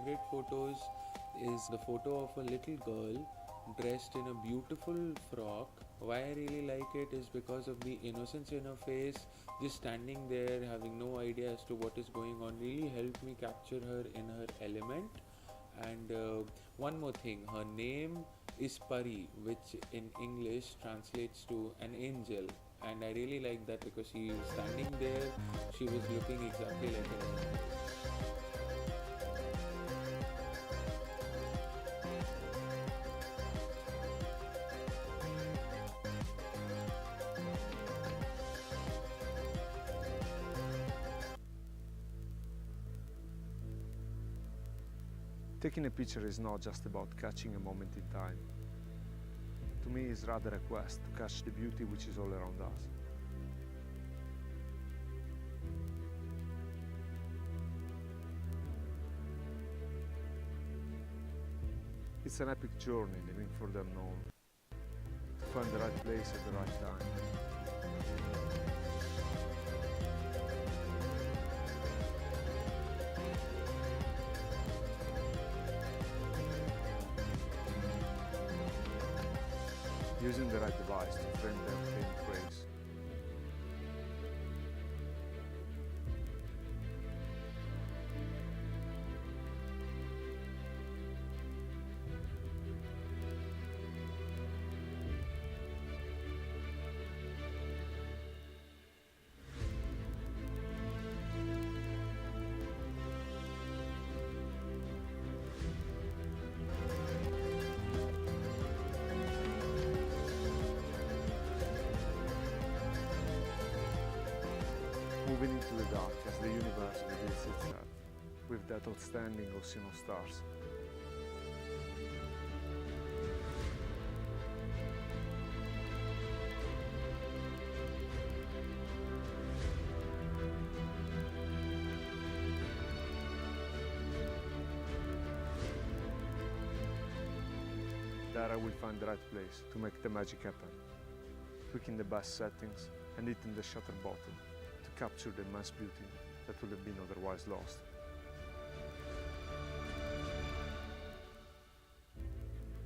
favorite photos is the photo of a little girl dressed in a beautiful frock. Why I really like it is because of the innocence in her face, just standing there having no idea as to what is going on, really helped me capture her in her element. And one more thing, her name is Pari, which in English translates to an angel. And I really like that because she was standing there, she was looking exactly like an angel. Taking a picture is not just about catching a moment in time. To me, it's rather a quest to catch the beauty which is all around us. It's an epic journey living for the unknown, to find the right place at the right time. Using the right device to frame the obtained praise. Moving into the dark as the universe reveals itself, with that outstanding ocean of stars. There I will find the right place to make the magic happen, tweaking the best settings and hitting the shutter button to capture the immense beauty that would have been otherwise lost.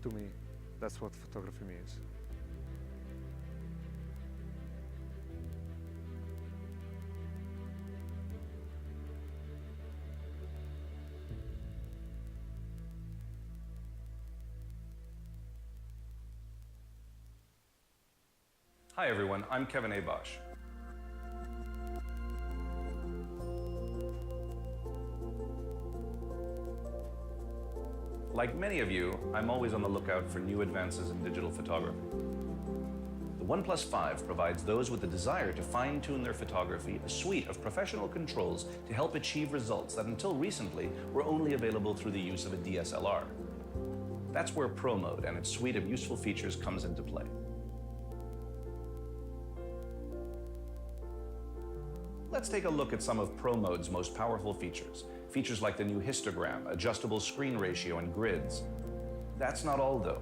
To me, that's what photography means. Hi everyone, I'm Kevin A. Bosch. Like many of you, I'm always on the lookout for new advances in digital photography. The OnePlus 5 provides those with the desire to fine-tune their photography a suite of professional controls to help achieve results that until recently were only available through the use of a DSLR. That's where Pro Mode and its suite of useful features comes into play. Let's take a look at some of Pro Mode's most powerful features. Features like the new histogram, adjustable screen ratio, and grids. That's not all though.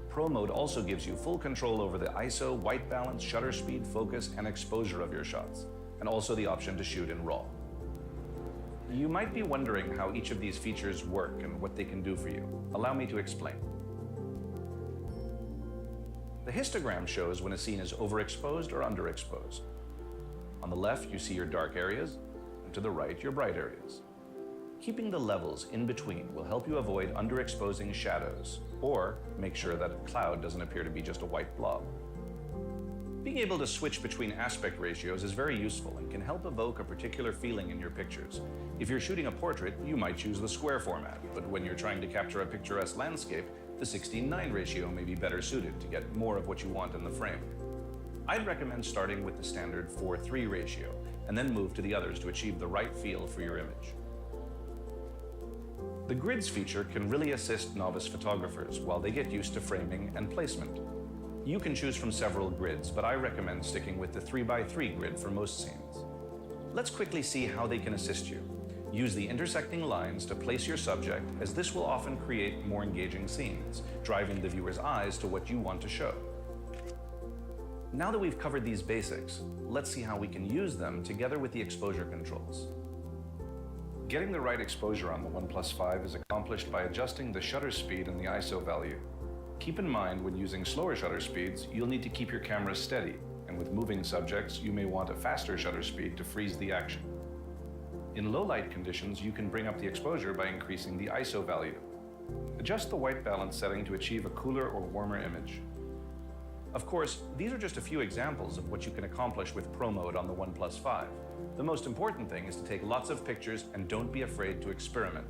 Pro Mode also gives you full control over the ISO, white balance, shutter speed, focus, and exposure of your shots, and also the option to shoot in RAW. You might be wondering how each of these features work and what they can do for you. Allow me to explain. The histogram shows when a scene is overexposed or underexposed. On the left, you see your dark areas, and to the right, your bright areas. Keeping the levels in between will help you avoid underexposing shadows, or make sure that a cloud doesn't appear to be just a white blob. Being able to switch between aspect ratios is very useful and can help evoke a particular feeling in your pictures. If you're shooting a portrait, you might choose the square format, but when you're trying to capture a picturesque landscape, the 16:9 ratio may be better suited to get more of what you want in the frame. I'd recommend starting with the standard 4:3 ratio, and then move to the others to achieve the right feel for your image. The grids feature can really assist novice photographers while they get used to framing and placement. You can choose from several grids, but I recommend sticking with the 3x3 grid for most scenes. Let's quickly see how they can assist you. Use the intersecting lines to place your subject, as this will often create more engaging scenes, driving the viewer's eyes to what you want to show. Now that we've covered these basics, let's see how we can use them together with the exposure controls. Getting the right exposure on the OnePlus 5 is accomplished by adjusting the shutter speed and the ISO value. Keep in mind when using slower shutter speeds, you'll need to keep your camera steady, and with moving subjects, you may want a faster shutter speed to freeze the action. In low light conditions, you can bring up the exposure by increasing the ISO value. Adjust the white balance setting to achieve a cooler or warmer image. Of course, these are just a few examples of what you can accomplish with Pro Mode on the OnePlus 5. The most important thing is to take lots of pictures and don't be afraid to experiment.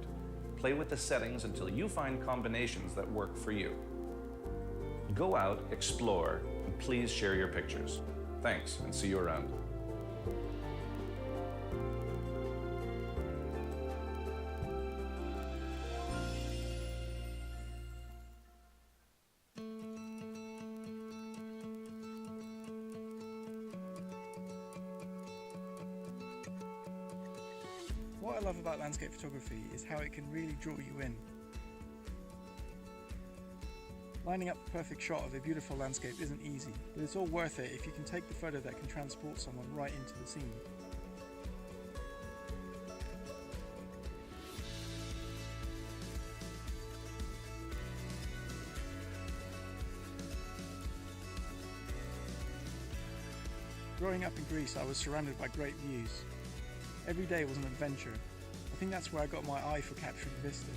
Play with the settings until you find combinations that work for you. Go out, explore, and please share your pictures. Thanks, and see you around. What I love about landscape photography is how it can really draw you in. Lining up the perfect shot of a beautiful landscape isn't easy, but it's all worth it if you can take the photo that can transport someone right into the scene. Growing up in Greece, I was surrounded by great views. Every day was an adventure. I think that's where I got my eye for capturing vistas.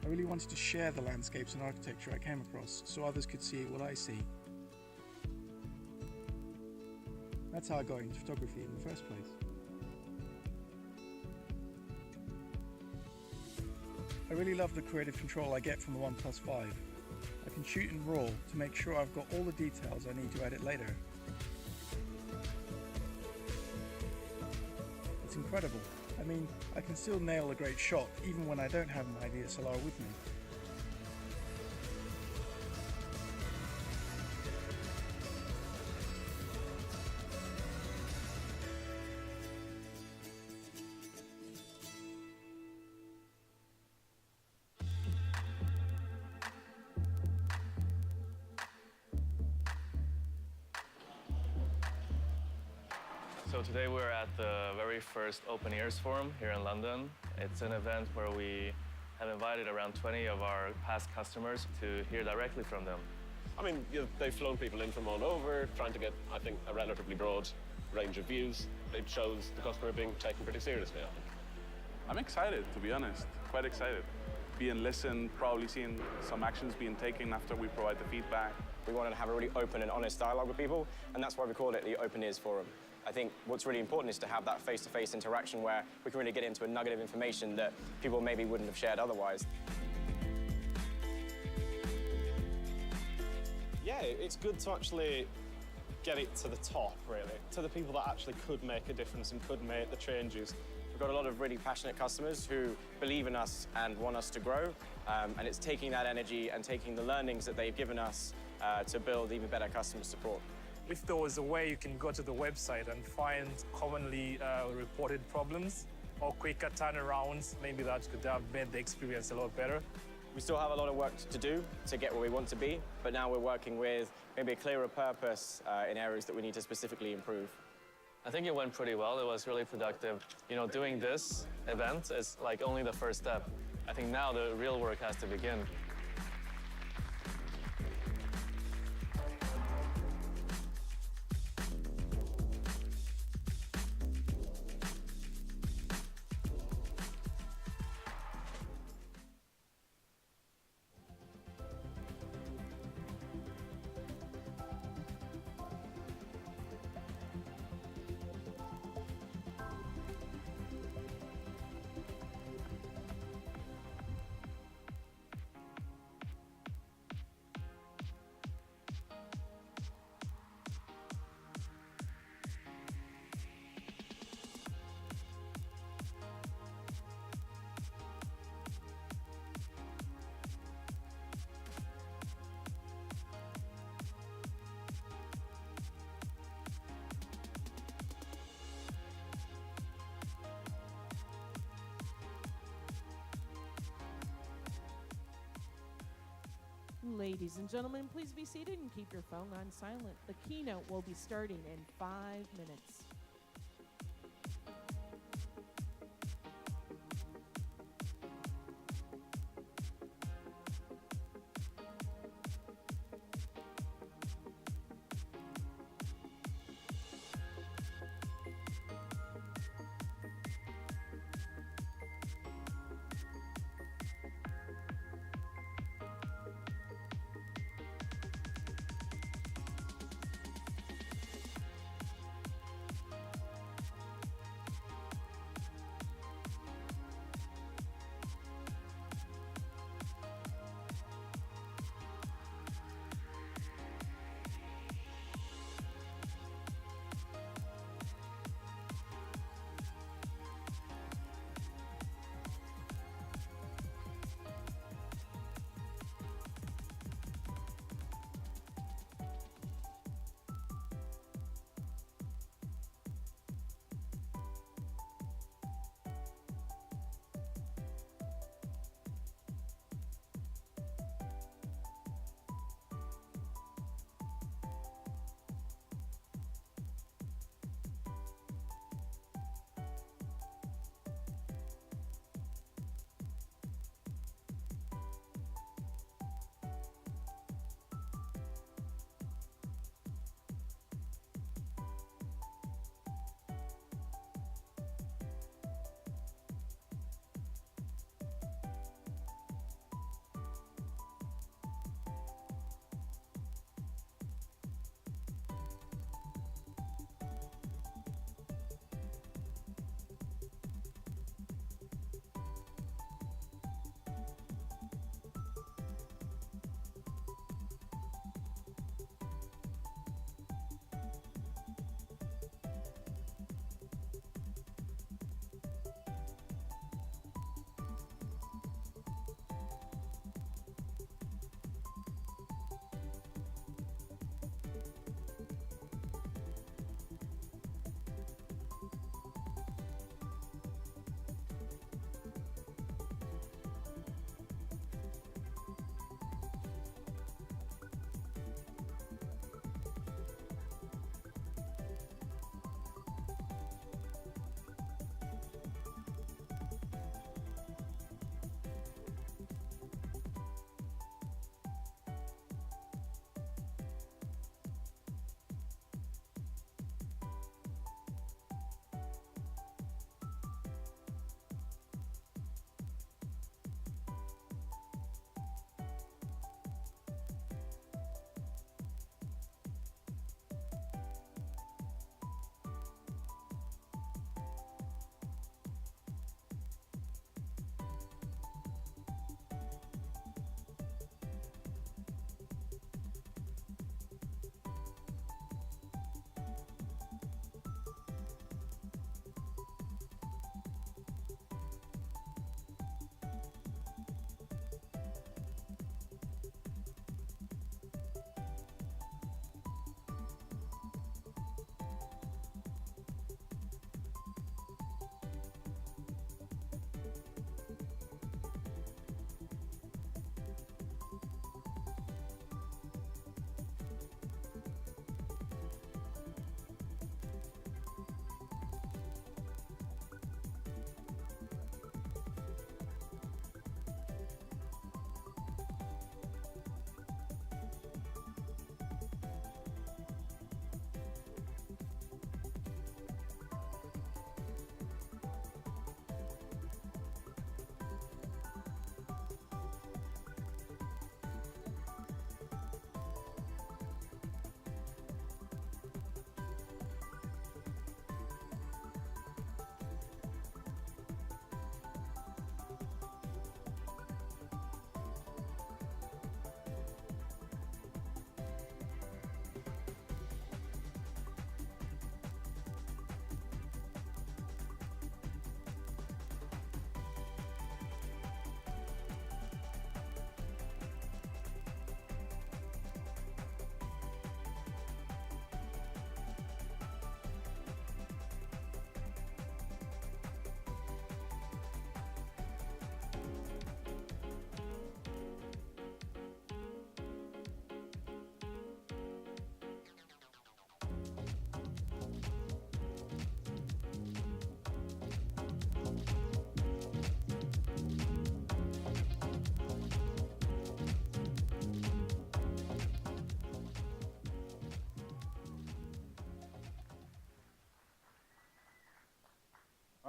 I really wanted to share the landscapes and architecture I came across so others could see what I see. That's how I got into photography in the first place. I really love the creative control I get from the OnePlus 5. I can shoot in RAW to make sure I've got all the details I need to edit later. It's incredible. I mean, I can still nail a great shot even when I don't have my DSLR with me. So today we're at the very first Open Ears Forum here in London. It's an event where we have invited around 20 of our past customers to hear directly from them. I mean, they've flown people in from all over, trying to get, I think, a relatively broad range of views. It shows the customer being taken pretty seriously, I think. I'm excited, to be honest, quite excited. Being listened, probably seeing some actions being taken after we provide the feedback. We wanted to have a really open and honest dialogue with people, and that's why we called it the Open Ears Forum. I think what's really important is to have that face-to-face interaction where we can really get into a nugget of information that people maybe wouldn't have shared otherwise. Yeah, it's good to actually get it to the top, really, to the people that actually could make a difference and could make the changes. We've got a lot of really passionate customers who believe in us and want us to grow, and it's taking that energy and taking the learnings that they've given us to build even better customer support. If there was a way you can go to the website and find commonly reported problems or quicker turnarounds, maybe that could have made the experience a lot better. We still have a lot of work to do to get where we want to be, but now we're working with maybe a clearer purpose in areas that we need to specifically improve. I think it went pretty well. It was really productive. You know, doing this event is like only the first step. I think now the real work has to begin. Ladies and gentlemen, please be seated and keep your phone on silent. The keynote will be starting in 5 minutes.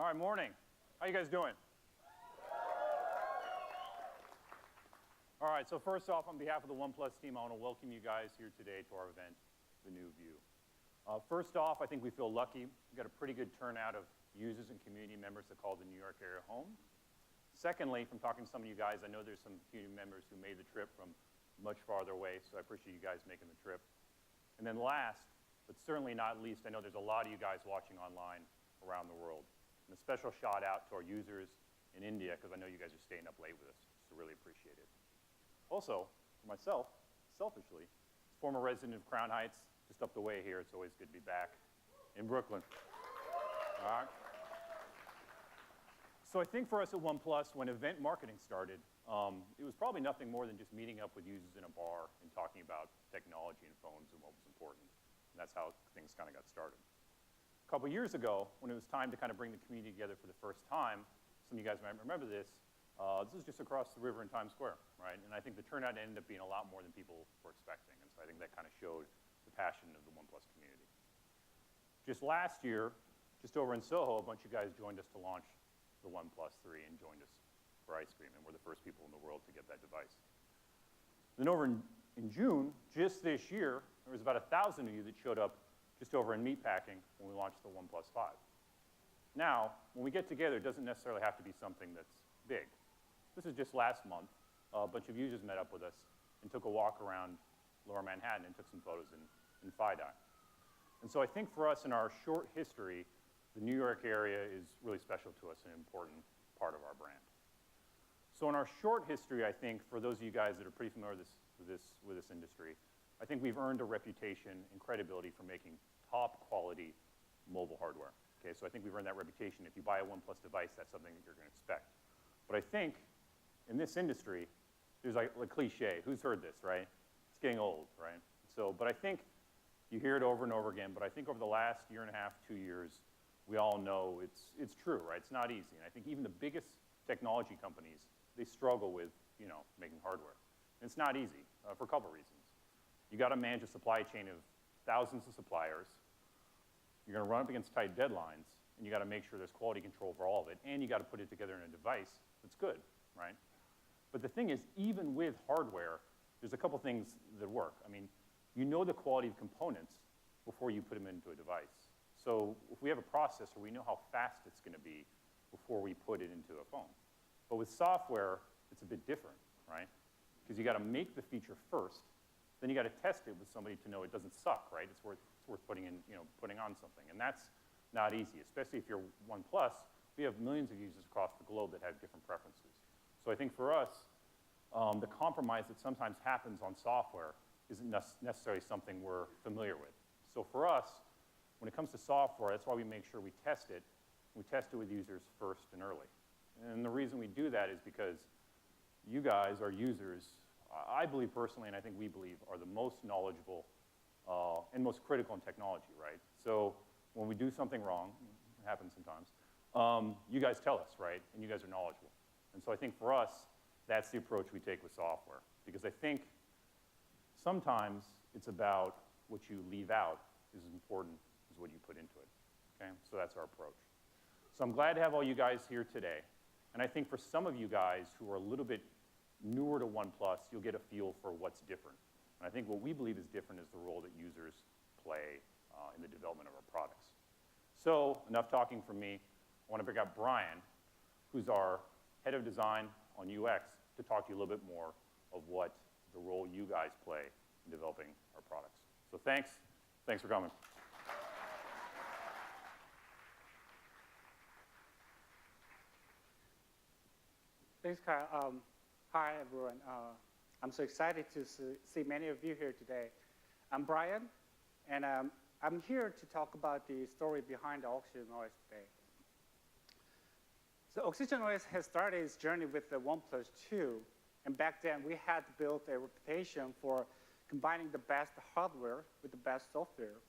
All right, morning. How you guys doing? All right, so first off, on behalf of the OnePlus team, I want to welcome you guys here today to our event, The New View. First off, I think we feel lucky. We got a pretty good turnout of users and community members that call the New York area home. Secondly, from talking to some of you guys, I know there's some community members who made the trip from much farther away, so I appreciate you guys making the trip. And then last, but certainly not least, I know there's a lot of you guys watching online around the world. And a special shout out to our users in India, because I know you guys are staying up late with us, so really appreciate it. Also, for myself, selfishly, as former resident of Crown Heights, just up the way here, it's always good to be back in Brooklyn. All right. So I think for us at OnePlus, when event marketing started, it was probably nothing more than just meeting up with users in a bar and talking about technology and phones and what was important. And that's how things kind of got started. A couple years ago, when it was time to kind of bring the community together for the first time, some of you guys might remember this, this is just across the river in Times Square, right? And I think the turnout ended up being a lot more than people were expecting. And so I think that kind of showed the passion of the OnePlus community. Just last year, just over in Soho, a bunch of guys joined us to launch the OnePlus 3 and joined us for ice cream. And we're the first people in the world to get that device. Then over in June, just this year, there was about 1,000 of you that showed up just over in Meatpacking when we launched the OnePlus 5. Now, when we get together, it doesn't necessarily have to be something that's big. This is just last month. A bunch of users met up with us and took a walk around Lower Manhattan and took some photos in FiDi. And so I think for us in our short history, the New York area is really special to us and an important part of our brand. So in our short history, I think for those of you guys that are pretty familiar with this industry, I think we've earned a reputation and credibility for making top quality mobile hardware. Okay, so I think we've earned that reputation. If you buy a OnePlus device, that's something that you're going to expect. But I think in this industry, there's like a cliche. Who's heard this, right? It's getting old, right? So, but I think you hear it over and over again, but I think over the last year and a half, 2 years, we all know it's true, right? It's not easy. And I think even the biggest technology companies, they struggle with, making hardware. And it's not easy for a couple reasons. You got to manage a supply chain of thousands of suppliers. You're going to run up against tight deadlines, and you got to make sure there's quality control for all of it, and you got to put it together in a device that's good, right? But the thing is, even with hardware, there's a couple things that work. I mean, you know the quality of components before you put them into a device. So if we have a processor, we know how fast it's going to be before we put it into a phone. But with software, it's a bit different, right? Because you got to make the feature first, then you got to test it with somebody to know it doesn't suck, right? It's worth putting in, putting on something, and that's not easy, especially if you're OnePlus. We have millions of users across the globe that have different preferences. So I think for us, the compromise that sometimes happens on software isn't necessarily something we're familiar with. So for us, when it comes to software, that's why we make sure we test it. We test it with users first and early. And the reason we do that is because you guys, our users, I believe personally, and I think we believe, are the most knowledgeable and most critical in technology, right? So when we do something wrong, it happens sometimes, you guys tell us, right? And you guys are knowledgeable. And so I think for us, that's the approach we take with software. Because I think sometimes it's about what you leave out is as important as what you put into it, okay? So that's our approach. So I'm glad to have all you guys here today. And I think for some of you guys who are a little bit newer to OnePlus, you'll get a feel for what's different. And I think what we believe is different is the role that users play in the development of our products. So enough talking from me. I want to bring up Brian, who's our head of design on UX, to talk to you a little bit more of what the role you guys play in developing our products. So thanks for coming. Thanks, Kyle. Hi, everyone. I'm so excited to see many of you here today. I'm Brian, and I'm here to talk about the story behind the Oxygen OS today. So Oxygen OS has started its journey with the OnePlus 2, and back then we had built a reputation for combining the best hardware with the best software.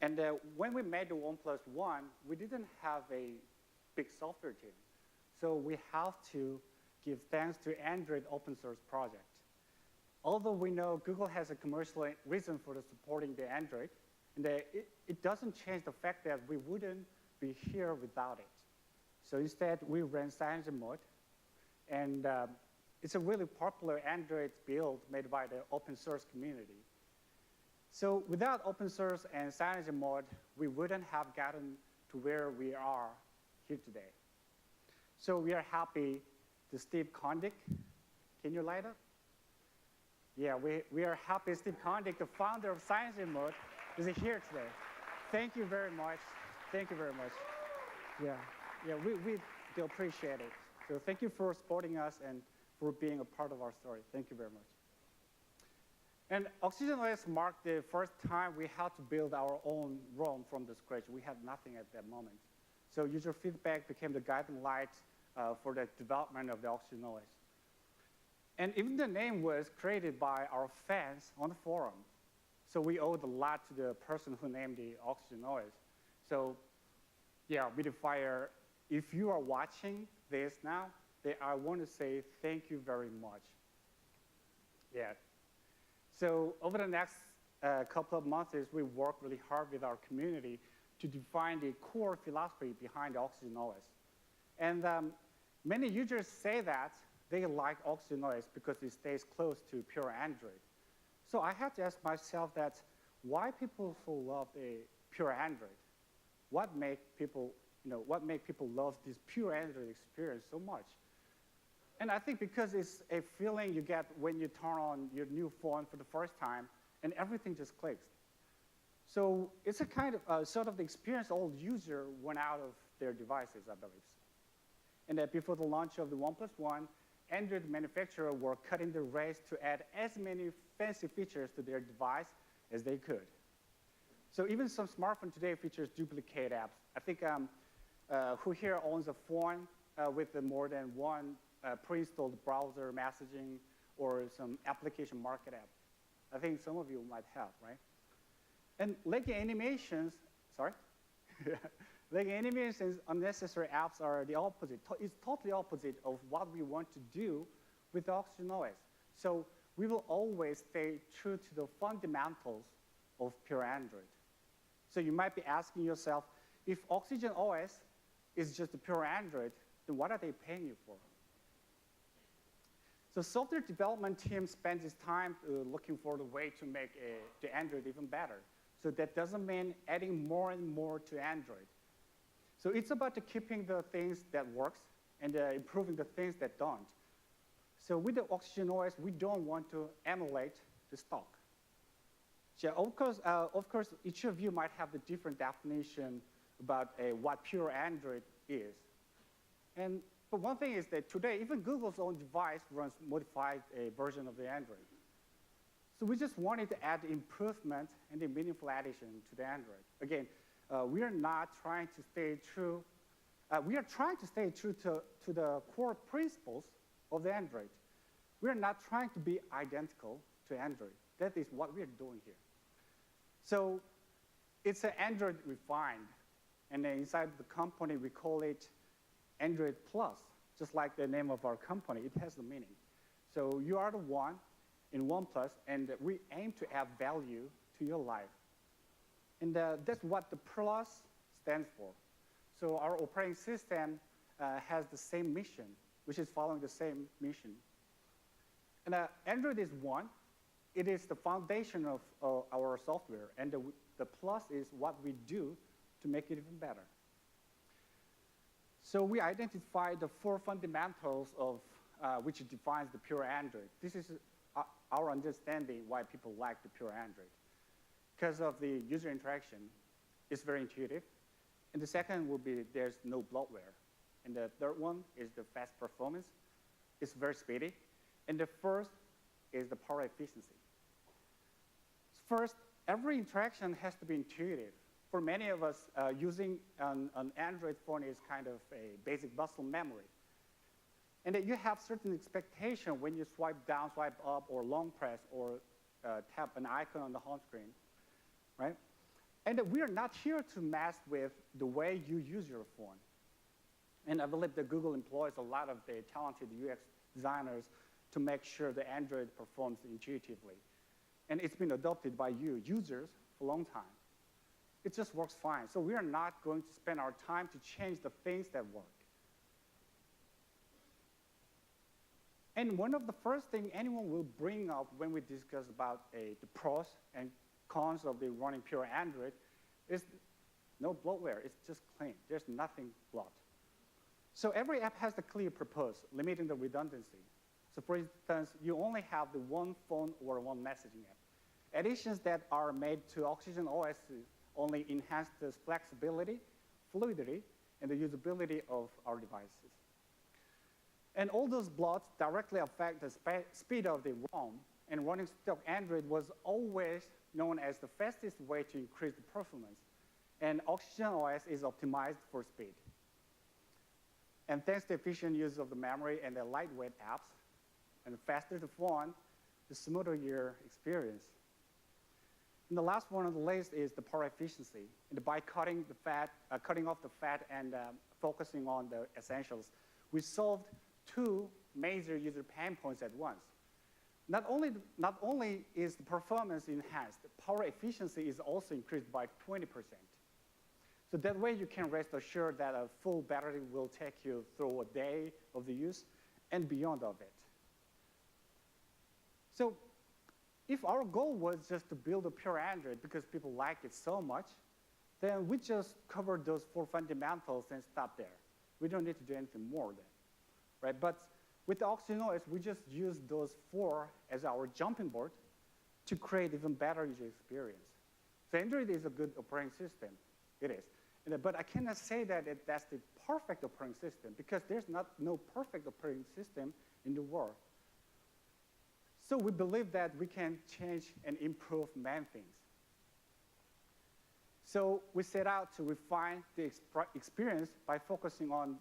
And when we made the OnePlus 1, we didn't have a big software team. So we have to give thanks to Android open source project. Although we know Google has a commercial reason for supporting the Android, and it doesn't change the fact that we wouldn't be here without it. So instead, we ran CyanogenMod mode, and it's a really popular Android build made by the open source community. So without open source and CyanogenMod mode, we wouldn't have gotten to where we are here today. So we are happy to Steve Kondik. Can you light up? Yeah, we are happy Steve Kondik, the founder of CyanogenMod mode, is here today. Thank you very much. Thank you very much. Yeah, we do appreciate it. So thank you for supporting us and for being a part of our story. Thank you very much. And OxygenOS marked the first time we had to build our own ROM from the scratch. We had nothing at that moment. So user feedback became the guiding light for the development of the OxygenOS. And even the name was created by our fans on the forum. So we owed a lot to the person who named the OxygenOS. So yeah, Beautifier, if you are watching this now, I want to say thank you very much. Yeah. So over the next couple of months, we worked really hard with our community to define the core philosophy behind OxygenOS. And many users say that they like OxygenOS because it stays close to pure Android. So I had to ask myself that why people so love the pure Android? What make people love this pure Android experience so much? And I think because it's a feeling you get when you turn on your new phone for the first time and everything just clicks. So it's a kind of sort of the experience all users want out of their devices, I believe. And before the launch of the OnePlus One, Android manufacturers were cutting the race to add as many fancy features to their device as they could. So even some smartphone today features duplicate apps. I think who here owns a phone with more than one pre-installed browser messaging or some application market app? I think some of you might have, right? And Lego animations, sorry? Lego animations, unnecessary apps are the opposite. It's totally opposite of what we want to do with OxygenOS. So we will always stay true to the fundamentals of pure Android. So you might be asking yourself, if OxygenOS is just a pure Android, then what are they paying you for? So software development team spends its time looking for the way to make the Android even better. So that doesn't mean adding more and more to Android. So it's about keeping the things that works and improving the things that don't. So with the OxygenOS, we don't want to emulate the stock. So of course, each of you might have the different definition about what pure Android is. But one thing is that today, even Google's own device runs modified version of the Android. So we just wanted to add improvement and a meaningful addition to the Android. Again, we are not trying to stay true. We are trying to stay true to the core principles of the Android. We are not trying to be identical to Android. That is what we are doing here. So it's an Android refined. And then inside the company, we call it Android Plus, just like the name of our company. It has the meaning. So you are the one in OnePlus, and we aim to add value to your life. And that's what the Plus stands for. So our operating system has the same mission, which is following the same mission. And Android is one. It is the foundation of our software, and the Plus is what we do to make it even better. So we identified the 4 fundamentals of which defines the pure Android. This is our understanding why people like the pure Android. Because of the user interaction, it's very intuitive. And the second will be there's no bloatware. And the third one is the fast performance. It's very speedy. And the first is the power efficiency. First, every interaction has to be intuitive. For many of us, using an Android phone is kind of a basic muscle memory. And that you have certain expectation when you swipe down, swipe up, or long press, or tap an icon on the home screen, right? And we are not here to mess with the way you use your phone. And I believe that Google employs a lot of the talented UX designers to make sure the Android performs intuitively. And it's been adopted by you users for a long time. it just works fine. So we are not going to spend our time to change the things that work. And one of the first things anyone will bring up when we discuss about the pros and cons of the running pure Android is no bloatware. It's just clean. There's nothing bloat. So every app has the clear purpose, limiting the redundancy. So for instance, you only have the one phone or one messaging app. Additions that are made to Oxygen OS only enhance the flexibility, fluidity, and the usability of our devices. And all those bloats directly affect the speed of the ROM, and running stock Android was always known as the fastest way to increase the performance. And Oxygen OS is optimized for speed. And thanks to efficient use of the memory and the lightweight apps, and the faster the phone, the smoother your experience. And the last one on the list is the power efficiency. And by cutting off the fat and focusing on the essentials, we solved two major user pain points at once. Not only is the performance enhanced, the power efficiency is also increased by 20%. So that way you can rest assured that a full battery will take you through a day of the use and beyond of it. So if our goal was just to build a pure Android because people like it so much, then we just covered those 4 fundamentals and stop there. We don't need to do anything more then, right? But with the Oxygen OS, we just use those 4 as our jumping board to create even better user experience. So Android is a good operating system. It is. But I cannot say that that's the perfect operating system because there's no perfect operating system in the world. So we believe that we can change and improve many things. So we set out to refine the experience by focusing on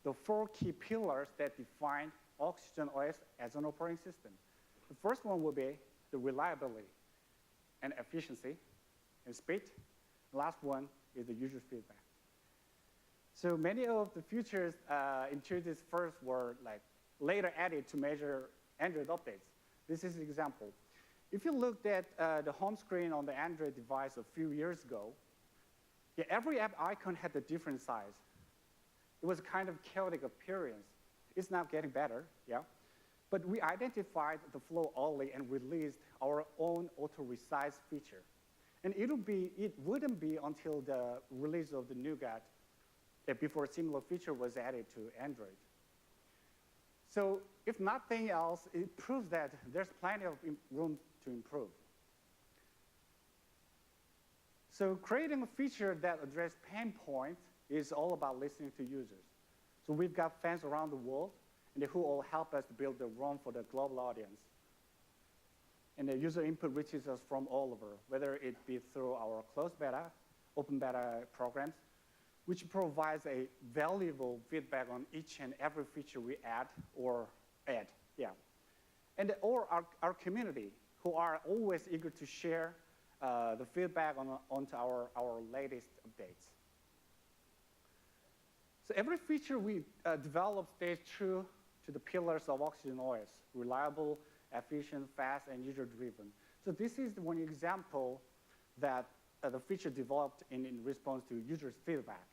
the 4 key pillars that define Oxygen OS as an operating system. The first one will be the reliability and efficiency and speed. The last one is the user feedback. So many of the features introduced first were later added to measure Android updates. This is an example. If you looked at the home screen on the Android device a few years ago, every app icon had a different size. It was a kind of chaotic appearance. It's now getting better, yeah? But we identified the flaw early and released our own auto-resize feature. And it wouldn't be until the release of the NewYork before a similar feature was added to Android. So if nothing else, it proves that there's plenty of room to improve. So creating a feature that addresses pain points is all about listening to users. So we've got fans around the world and who all help us to build the ROM for the global audience. And the user input reaches us from all over, whether it be through our closed beta, open beta programs, which provides a valuable feedback on each and every feature we add or add, yeah. And or our community, who are always eager to share the feedback onto our latest updates. So every feature we develop stays true to the pillars of Oxygen OS: reliable, efficient, fast, and user-driven. So this is one example that the feature developed in response to users' feedback,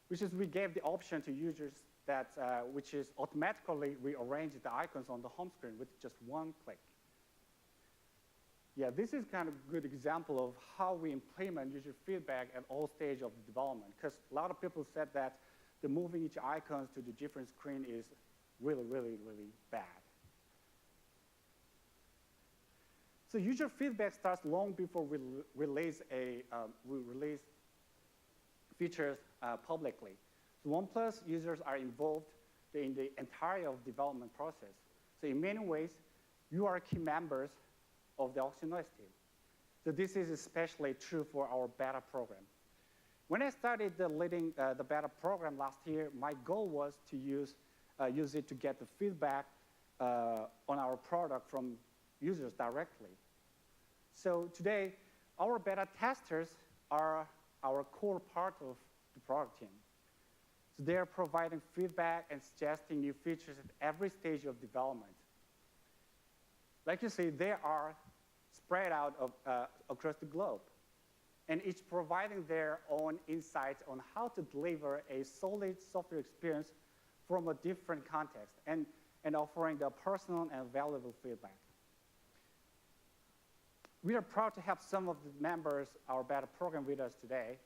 which is we gave the option to users that which is automatically rearrange the icons on the home screen with just one click. Yeah, this is kind of a good example of how we implement user feedback at all stages of the development, because a lot of people said that the moving each icons to the different screen is really, really, really bad. So user feedback starts long before we release features publicly. So OnePlus users are involved in the entire development process. So in many ways, you are key members of the Oxygen OS team. So this is especially true for our beta program. When I started leading the beta program last year, my goal was to use it to get the feedback on our product from users directly. So today, our beta testers are our core part of the product team. So they are providing feedback and suggesting new features at every stage of development. Like you see, they are spread out across the globe. and each providing their own insights on how to deliver a solid software experience from a different context and offering the personal and valuable feedback. We are proud to have some of the members of our beta program with us today.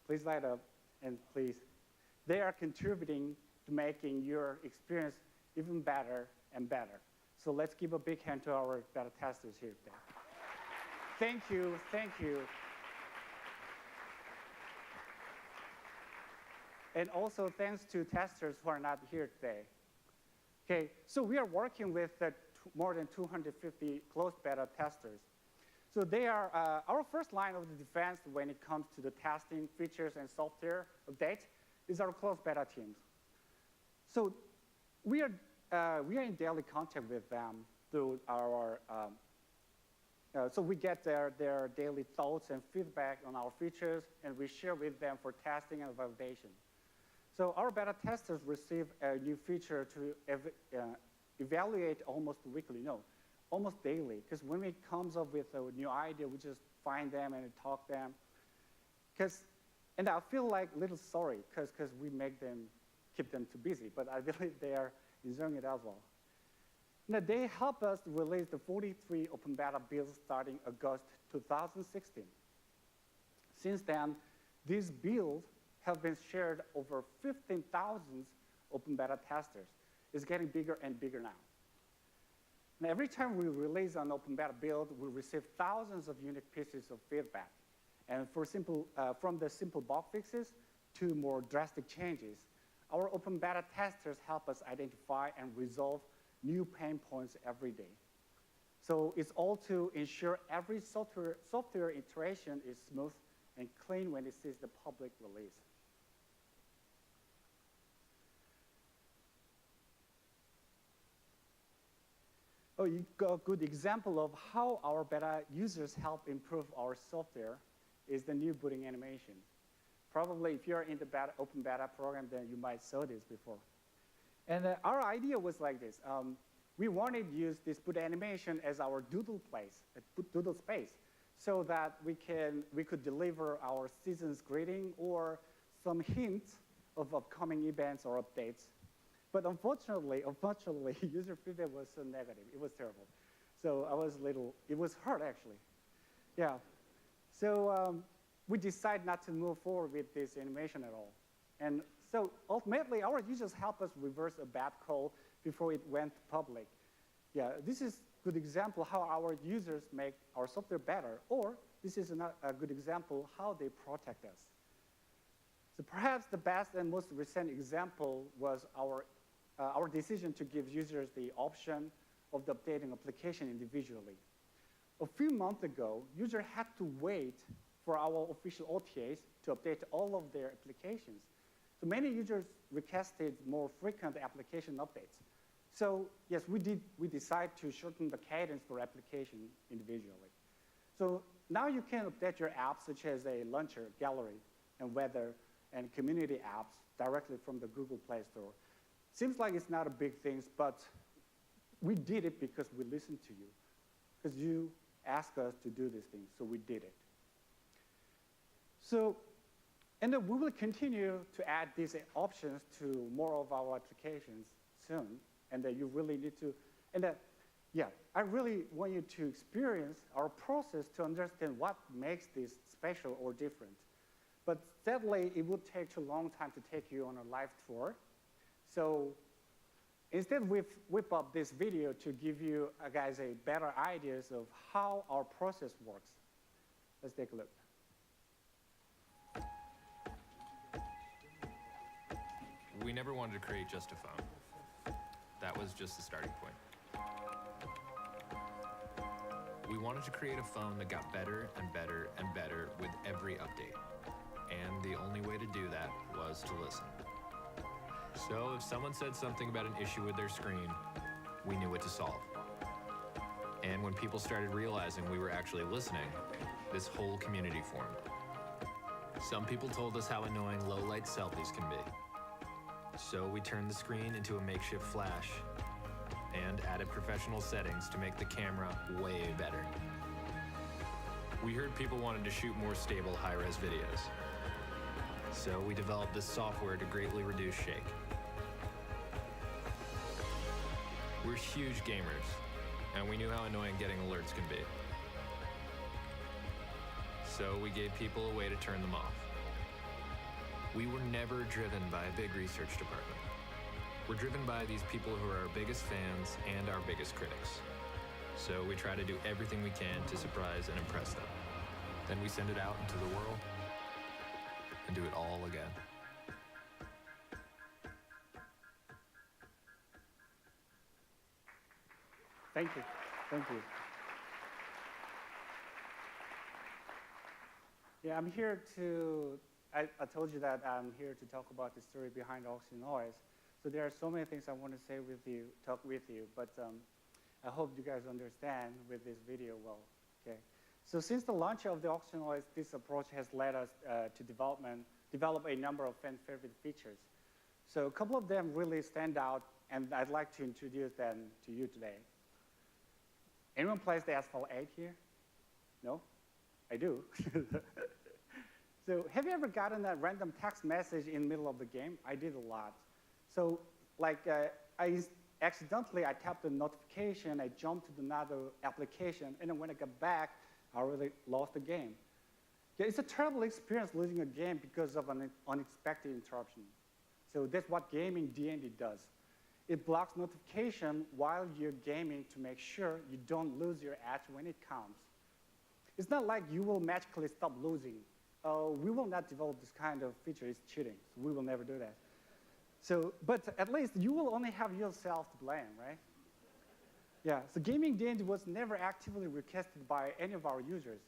Please light up, and please. They are contributing to making your experience even better and better. So let's give a big hand to our beta testers here today. Thank you, thank you. And also thanks to testers who are not here today. Okay, so we are working with more than 250 closed beta testers. So they are our first line of the defense when it comes to the testing features and software updates is our closed beta teams. So we are in daily contact with them through our, so we get their daily thoughts and feedback on our features, and we share with them for testing and validation. So our beta testers receive a new feature to evaluate almost weekly, no, almost daily, because when it comes up with a new idea, we just find them and talk them. And I feel like a little sorry, because we keep them too busy, but I believe they are enjoying it as well. Now, they help us release the 43 open beta builds starting August 2016. Since then, these builds have been shared over 15,000 open beta testers. It's getting bigger and bigger now. And every time we release an open beta build, we receive thousands of unique pieces of feedback. And from the simple bug fixes to more drastic changes, our open beta testers help us identify and resolve new pain points every day. So it's all to ensure every software iteration is smooth and clean when it sees the public release. Oh, you got a good example of how our beta users help improve our software is the new booting animation. Probably if you're in the open beta program, then you might saw this before. And our idea was like this. We wanted to use this boot animation as our doodle space, so that we could deliver our season's greeting or some hints of upcoming events or updates. But unfortunately, user feedback was so negative. It was terrible. So it was hard actually. Yeah. So we decided not to move forward with this animation at all. And so ultimately, our users help us reverse a bad code before it went public. Yeah, this is a good example how our users make our software better, or this is a good example how they protect us. So perhaps the best and most recent example was our decision to give users the option of the updating application individually. A few months ago, users had to wait for our official OTAs to update all of their applications. So many users requested more frequent application updates. So yes, we decided to shorten the cadence for application individually. So now you can update your apps such as a launcher, gallery, and weather, and community apps directly from the Google Play Store. Seems like it's not a big thing, but we did it because we listened to you, because you asked us to do these things, so we did it. So, and then we will continue to add these options to more of our applications soon, and that you really need to, and yeah, I really want you to experience our process to understand what makes this special or different. But sadly, it would take too long time to take you on a live tour. So instead, we whip up this video to give you guys a better ideas of how our process works. Let's take a look. We never wanted to create just a phone. That was just the starting point. We wanted to create a phone that got better and better and better with every update. And the only way to do that was to listen. So if someone said something about an issue with their screen, we knew what to solve. And when people started realizing we were actually listening, this whole community formed. Some people told us how annoying low-light selfies can be. So we turned the screen into a makeshift flash and added professional settings to make the camera way better. We heard people wanted to shoot more stable high-res videos. So we developed this software to greatly reduce shake. We're huge gamers, and we knew how annoying getting alerts can be. So we gave people a way to turn them off. We were never driven by a big research department. We're driven by these people who are our biggest fans and our biggest critics. So we try to do everything we can to surprise and impress them. Then we send it out into the world and do it all again. Thank you. Thank you. Yeah, I'm here to, I told you that I'm here to talk about the story behind Oxygen Noise. So there are so many things I want to say with you, talk with you, but I hope you guys understand with this video well, okay? So since the launch of the Oxygen Noise, this approach has led us to develop a number of fan favorite features. So a couple of them really stand out, and I'd like to introduce them to you today. Anyone plays the Asphalt 8 here? No? I do. So have you ever gotten that random text message in the middle of the game? I did a lot. So like I tapped the notification, I jumped to another application, and then when I got back, I really lost the game. Yeah, it's a terrible experience losing a game because of an unexpected interruption. So that's what gaming D&D does. It blocks notification while you're gaming to make sure you don't lose your edge when it comes. It's not like you will magically stop losing. We will not develop this kind of feature. It's cheating. So we will never do that. So, but at least you will only have yourself to blame, right? Yeah, so gaming D&D was never actively requested by any of our users.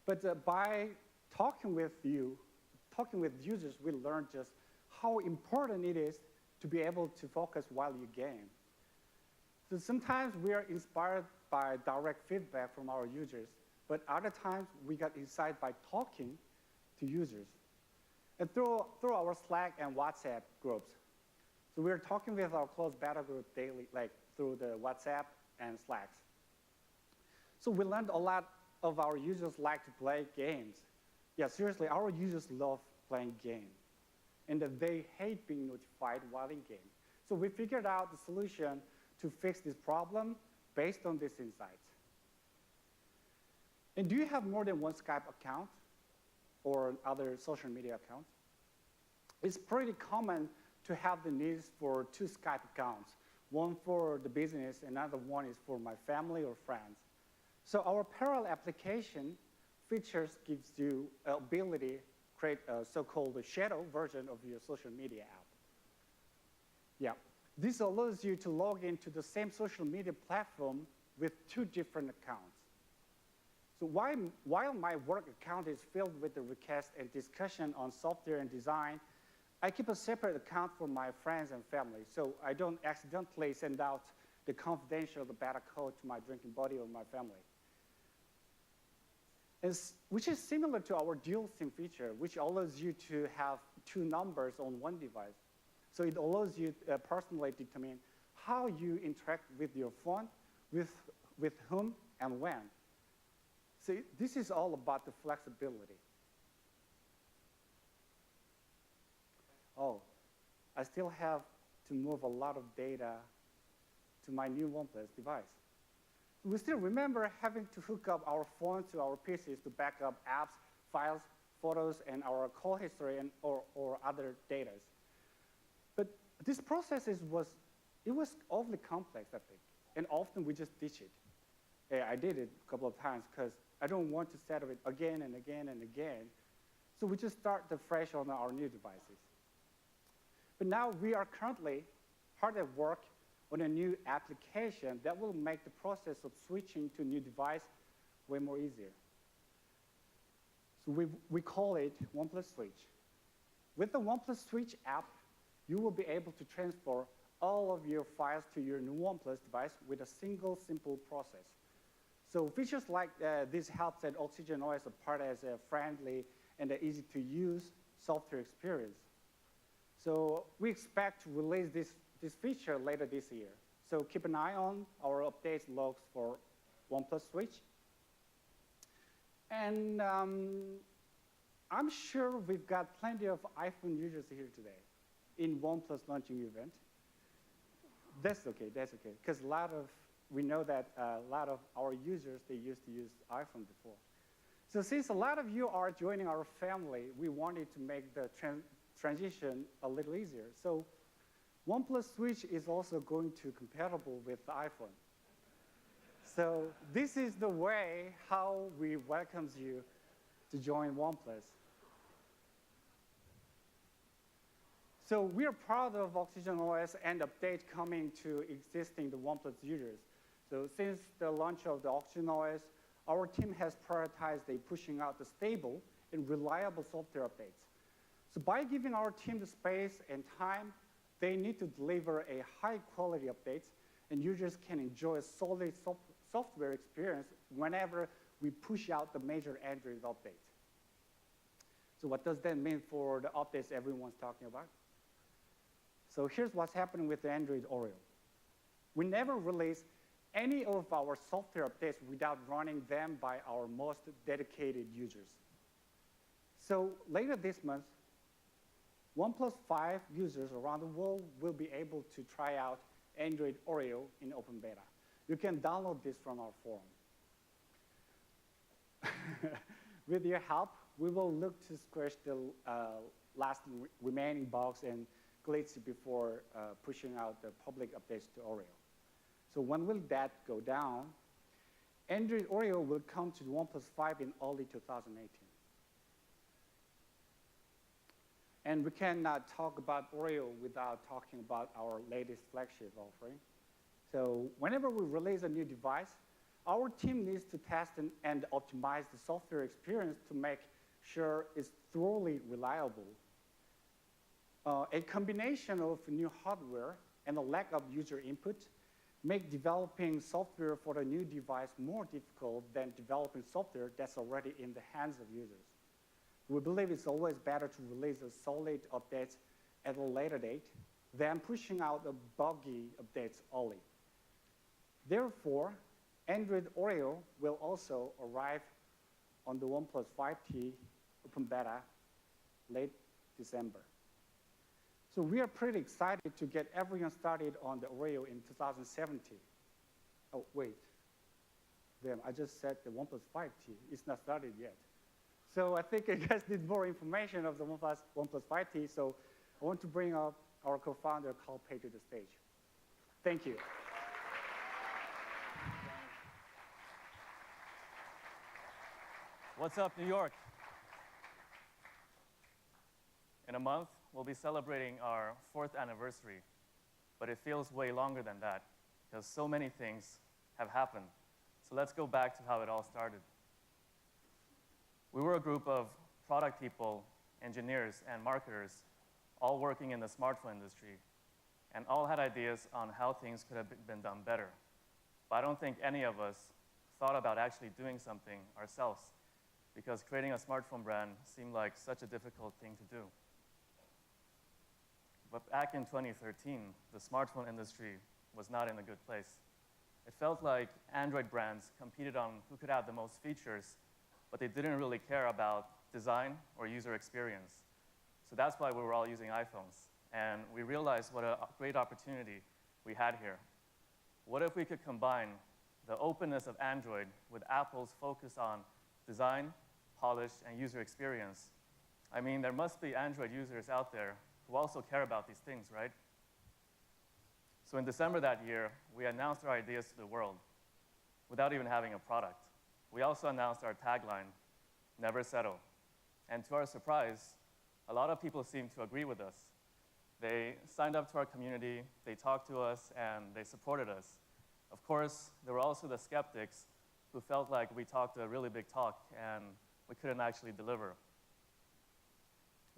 But by talking with users, we learned just how important it is to be able to focus while you game. So sometimes we are inspired by direct feedback from our users, but other times we got insight by talking to users. And through our Slack and WhatsApp groups. So we're talking with our close beta group daily, like through the WhatsApp and Slacks. So we learned a lot of our users like to play games. Yeah, seriously, our users love playing games. And that they hate being notified while in game. So we figured out the solution to fix this problem based on these insights. And do you have more than one Skype account or other social media accounts? It's pretty common to have the needs for 2 Skype accounts, one for the business, another one is for my family or friends. So our parallel application features gives you ability create a so-called shadow version of your social media app. Yeah, this allows you to log into the same social media platform with 2 different accounts. So while my work account is filled with the request and discussion on software and design, I keep a separate account for my friends and family, so I don't accidentally send out the confidential beta code to my drinking buddy or my family. Which is similar to our dual SIM feature, which allows you to have 2 numbers on one device. So it allows you to personally determine how you interact with your phone, with whom, and when. So this is all about the flexibility. Oh, I still have to move a lot of data to my new OnePlus device. We still remember having to hook up our phones to our PCs to back up apps, files, photos, and our call history or other data. But this process was awfully complex, I think, and often we just ditch it. I did it a couple of times because I don't want to set it again and again and again. So we just start fresh on our new devices. But now we are currently hard at work on a new application that will make the process of switching to a new device way more easier. So we call it OnePlus Switch. With the OnePlus Switch app, you will be able to transfer all of your files to your new OnePlus device with a single simple process. So features like this help set Oxygen OS apart as a friendly and easy to use software experience. So we expect to release this feature later this year. So keep an eye on our updates logs for OnePlus Switch. And I'm sure we've got plenty of iPhone users here today in OnePlus launching event. That's okay, because we know that a lot of our users, they used to use iPhone before. So since a lot of you are joining our family, we wanted to make the transition a little easier. So OnePlus Switch is also going to compatible with the iPhone. So this is the way how we welcome you to join OnePlus. So we are proud of Oxygen OS and update coming to existing the OnePlus users. So since the launch of the Oxygen OS, our team has prioritized pushing out the stable and reliable software updates. So by giving our team the space and time, they need to deliver a high-quality updates, and users can enjoy a solid software experience whenever we push out the major Android updates. So what does that mean for the updates everyone's talking about? So here's what's happening with the Android Oreo. We never release any of our software updates without running them by our most dedicated users. So later this month, OnePlus 5 users around the world will be able to try out Android Oreo in open beta. You can download this from our forum. With your help, we will look to squash the last remaining bugs and glitches before pushing out the public updates to Oreo. So when will that go down? Android Oreo will come to OnePlus 5 in early 2018. And we cannot talk about Oreo without talking about our latest flagship offering. So whenever we release a new device, our team needs to test and optimize the software experience to make sure it's thoroughly reliable. A combination of new hardware and a lack of user input make developing software for the new device more difficult than developing software that's already in the hands of users. We believe it's always better to release a solid updates at a later date than pushing out the buggy updates early. Therefore, Android Oreo will also arrive on the OnePlus 5T open beta late December. So we are pretty excited to get everyone started on the Oreo in 2017. Oh, wait. Damn, I just said the OnePlus 5T. It's not started yet. So I think you guys need more information of the OnePlus 5T, so I want to bring up our co-founder, Carl Pei, to the stage. Thank you. What's up, New York? In a month, we'll be celebrating our 4th anniversary, but it feels way longer than that because so many things have happened. So let's go back to how it all started. We were a group of product people, engineers, and marketers, all working in the smartphone industry, and all had ideas on how things could have been done better. But I don't think any of us thought about actually doing something ourselves, because creating a smartphone brand seemed like such a difficult thing to do. But back in 2013, the smartphone industry was not in a good place. It felt like Android brands competed on who could have the most features, but they didn't really care about design or user experience. So that's why we were all using iPhones. And we realized what a great opportunity we had here. What if we could combine the openness of Android with Apple's focus on design, polish, and user experience? I mean, there must be Android users out there who also care about these things, right? So in December that year, we announced our ideas to the world without even having a product. We also announced our tagline, "Never Settle." And to our surprise, a lot of people seemed to agree with us. They signed up to our community, they talked to us, and they supported us. Of course, there were also the skeptics who felt like we talked a really big talk and we couldn't actually deliver.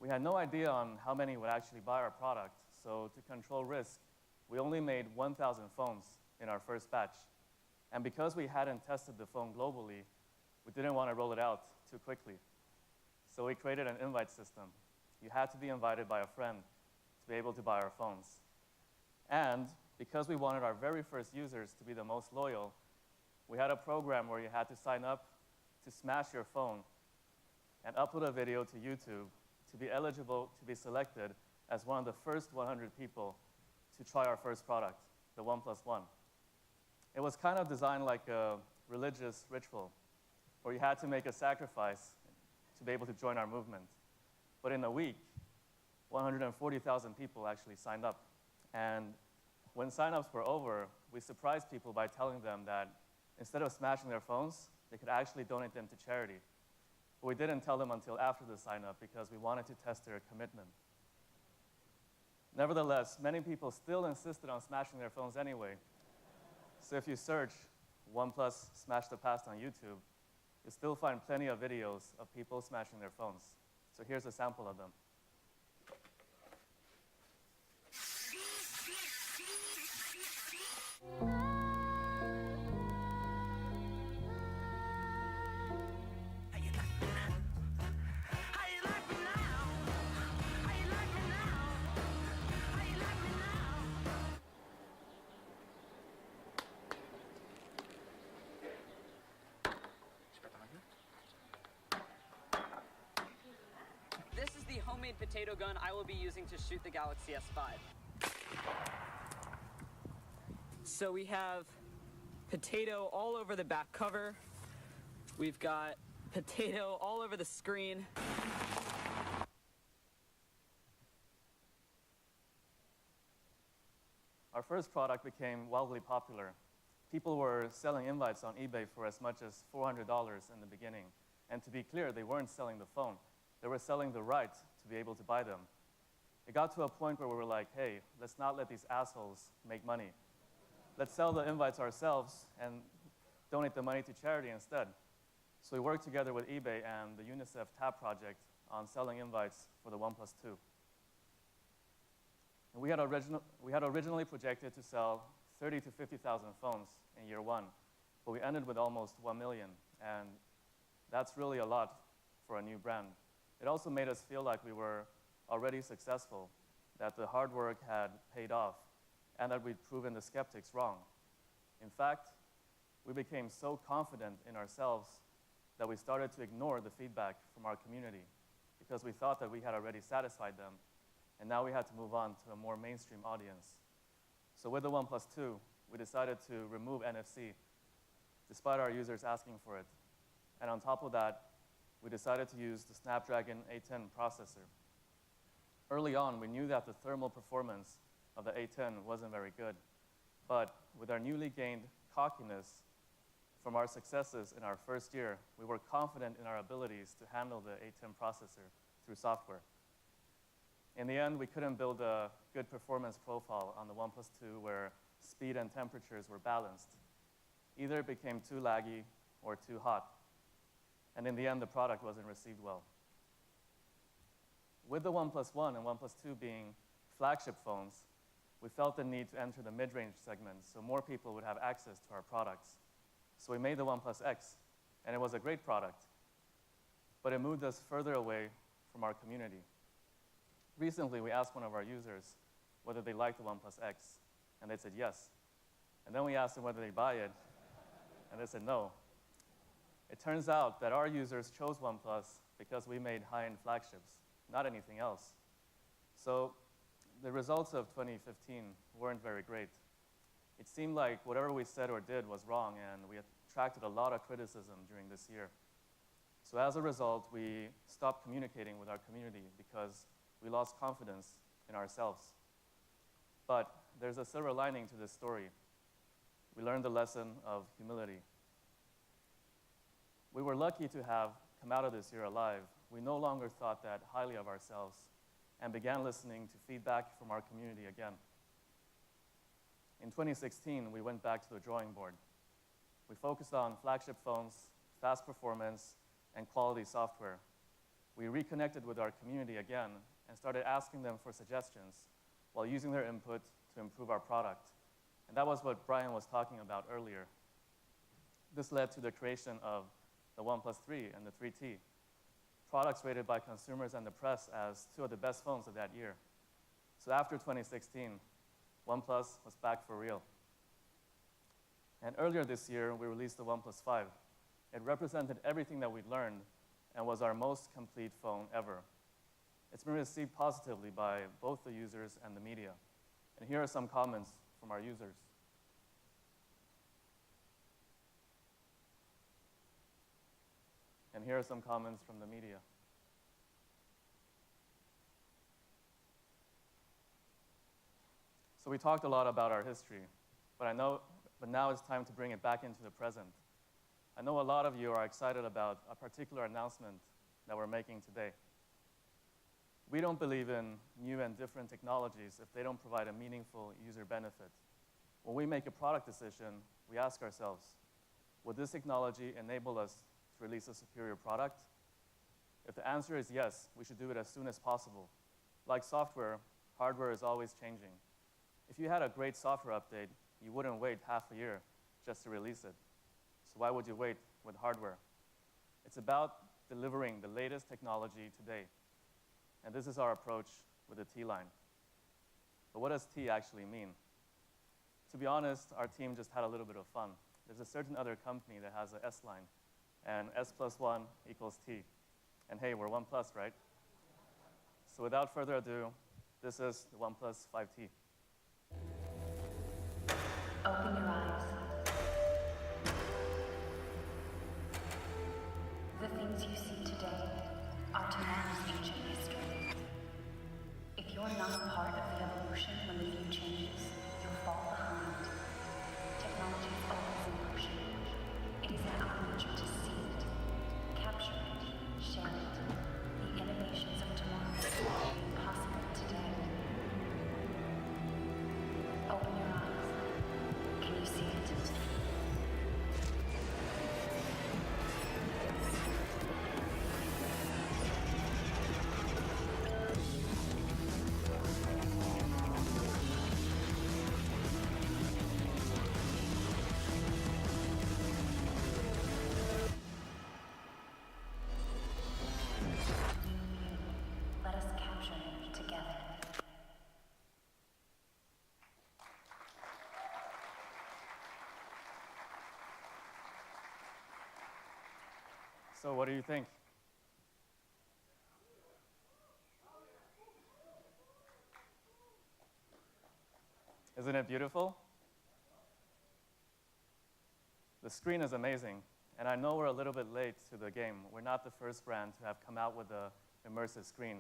We had no idea on how many would actually buy our product, so to control risk, we only made 1,000 phones in our first batch. And because we hadn't tested the phone globally, we didn't want to roll it out too quickly. So we created an invite system. You had to be invited by a friend to be able to buy our phones. And because we wanted our very first users to be the most loyal, we had a program where you had to sign up to smash your phone and upload a video to YouTube to be eligible to be selected as one of the first 100 people to try our first product, the OnePlus One. It was kind of designed like a religious ritual, where you had to make a sacrifice to be able to join our movement. But in a week, 140,000 people actually signed up. And when signups were over, we surprised people by telling them that instead of smashing their phones, they could actually donate them to charity. But we didn't tell them until after the sign-up because we wanted to test their commitment. Nevertheless, many people still insisted on smashing their phones anyway. So if you search OnePlus Smash the Past on YouTube, you'll still find plenty of videos of people smashing their phones. So here's a sample of them. This is the homemade potato gun I will be using to shoot the Galaxy S5. So we have potato all over the back cover. We've got potato all over the screen. Our first product became wildly popular. People were selling invites on eBay for as much as $400 in the beginning. And to be clear, they weren't selling the phone. They were selling the right to be able to buy them. It got to a point where we were like, hey, let's not let these assholes make money. Let's sell the invites ourselves and donate the money to charity instead. So we worked together with eBay and the UNICEF TAP project on selling invites for the OnePlus 2. And we had originally projected to sell 30 to 50,000 phones in year one, but we ended with almost 1 million, and that's really a lot for a new brand. It also made us feel like we were already successful, that the hard work had paid off, and that we'd proven the skeptics wrong. In fact, we became so confident in ourselves that we started to ignore the feedback from our community because we thought that we had already satisfied them, and now we had to move on to a more mainstream audience. So with the OnePlus 2, we decided to remove NFC, despite our users asking for it. And on top of that, we decided to use the Snapdragon 810 processor. Early on, we knew that the thermal performance of the 810 wasn't very good. But with our newly gained cockiness from our successes in our first year, we were confident in our abilities to handle the 810 processor through software. In the end, we couldn't build a good performance profile on the OnePlus 2 where speed and temperatures were balanced. Either it became too laggy or too hot. And in the end, the product wasn't received well. With the OnePlus One and OnePlus 2 being flagship phones, we felt the need to enter the mid-range segment so more people would have access to our products. So we made the OnePlus X, and it was a great product, but it moved us further away from our community. Recently, we asked one of our users whether they liked the OnePlus X, and they said yes. And then we asked them whether they buy it, and they said no. It turns out that our users chose OnePlus because we made high-end flagships, not anything else. So the results of 2015 weren't very great. It seemed like whatever we said or did was wrong, and we attracted a lot of criticism during this year. So as a result, we stopped communicating with our community because we lost confidence in ourselves. But there's a silver lining to this story. We learned the lesson of humility. We were lucky to have come out of this year alive. We no longer thought that highly of ourselves and began listening to feedback from our community again. In 2016, we went back to the drawing board. We focused on flagship phones, fast performance, and quality software. We reconnected with our community again and started asking them for suggestions while using their input to improve our product. And that was what Brian was talking about earlier. This led to the creation of the OnePlus 3 and the 3T, products rated by consumers and the press as two of the best phones of that year. So after 2016, OnePlus was back for real. And earlier this year, we released the OnePlus 5. It represented everything that we'd learned and was our most complete phone ever. It's been received positively by both the users and the media. And here are some comments from our users. And here are some comments from the media. So we talked a lot about our history, but now it's time to bring it back into the present. I know a lot of you are excited about a particular announcement that we're making today. We don't believe in new and different technologies if they don't provide a meaningful user benefit. When we make a product decision, we ask ourselves, will this technology enable us to release a superior product? If the answer is yes, we should do it as soon as possible. Like software, hardware is always changing. If you had a great software update, you wouldn't wait half a year just to release it. So why would you wait with hardware? It's about delivering the latest technology today. And this is our approach with the T line. But what does T actually mean? To be honest, our team just had a little bit of fun. There's a certain other company that has an S line, and S plus 1 equals T. And hey, we're OnePlus, right? So without further ado, this is the OnePlus 5T. Open your eyes. The things you see today are tomorrow's ancient history. If you're not part of the evolution when the view changes, you'll fall behind. Technology is always in motion. It is in our nature to see it, capture it, share it. The innovations of tomorrow are being possible today. Open your eyes. Can you see it? Let us capture it together. So what do you think? Isn't it beautiful? The screen is amazing, and I know we're a little bit late to the game. We're not the first brand to have come out with an immersive screen,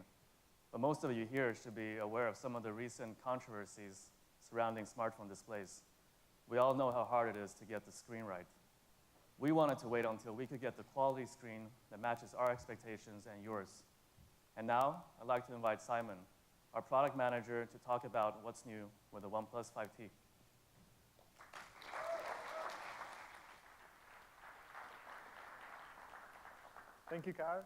but most of you here should be aware of some of the recent controversies surrounding smartphone displays. We all know how hard it is to get the screen right. We wanted to wait until we could get the quality screen that matches our expectations and yours. And now, I'd like to invite Simon, our product manager, to talk about what's new with the OnePlus 5T. Thank you, Kar.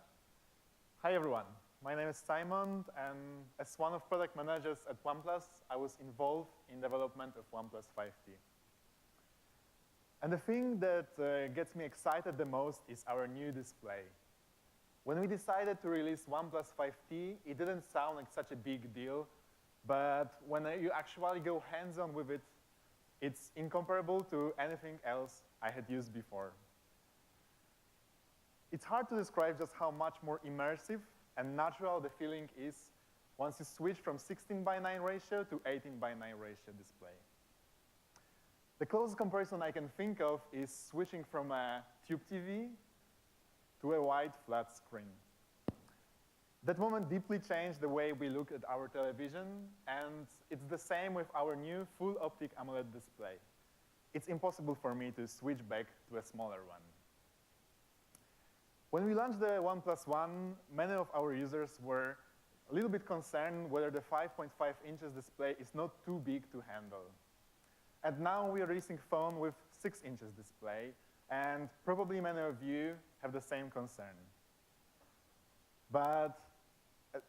Hi, everyone. My name is Simon, and as one of product managers at OnePlus, I was involved in development of OnePlus 5T. And the thing that gets me excited the most is our new display. When we decided to release OnePlus 5T, it didn't sound like such a big deal, but when you actually go hands-on with it, it's incomparable to anything else I had used before. It's hard to describe just how much more immersive and natural the feeling is once you switch from 16:9 ratio to 18:9 ratio display. The closest comparison I can think of is switching from a tube TV to a wide, flat screen. That moment deeply changed the way we look at our television, and it's the same with our new full optic AMOLED display. It's impossible for me to switch back to a smaller one. When we launched the OnePlus One, many of our users were a little bit concerned whether the 5.5 inches display is not too big to handle. And now we are releasing a phone with 6 inches display, and probably many of you have the same concern. But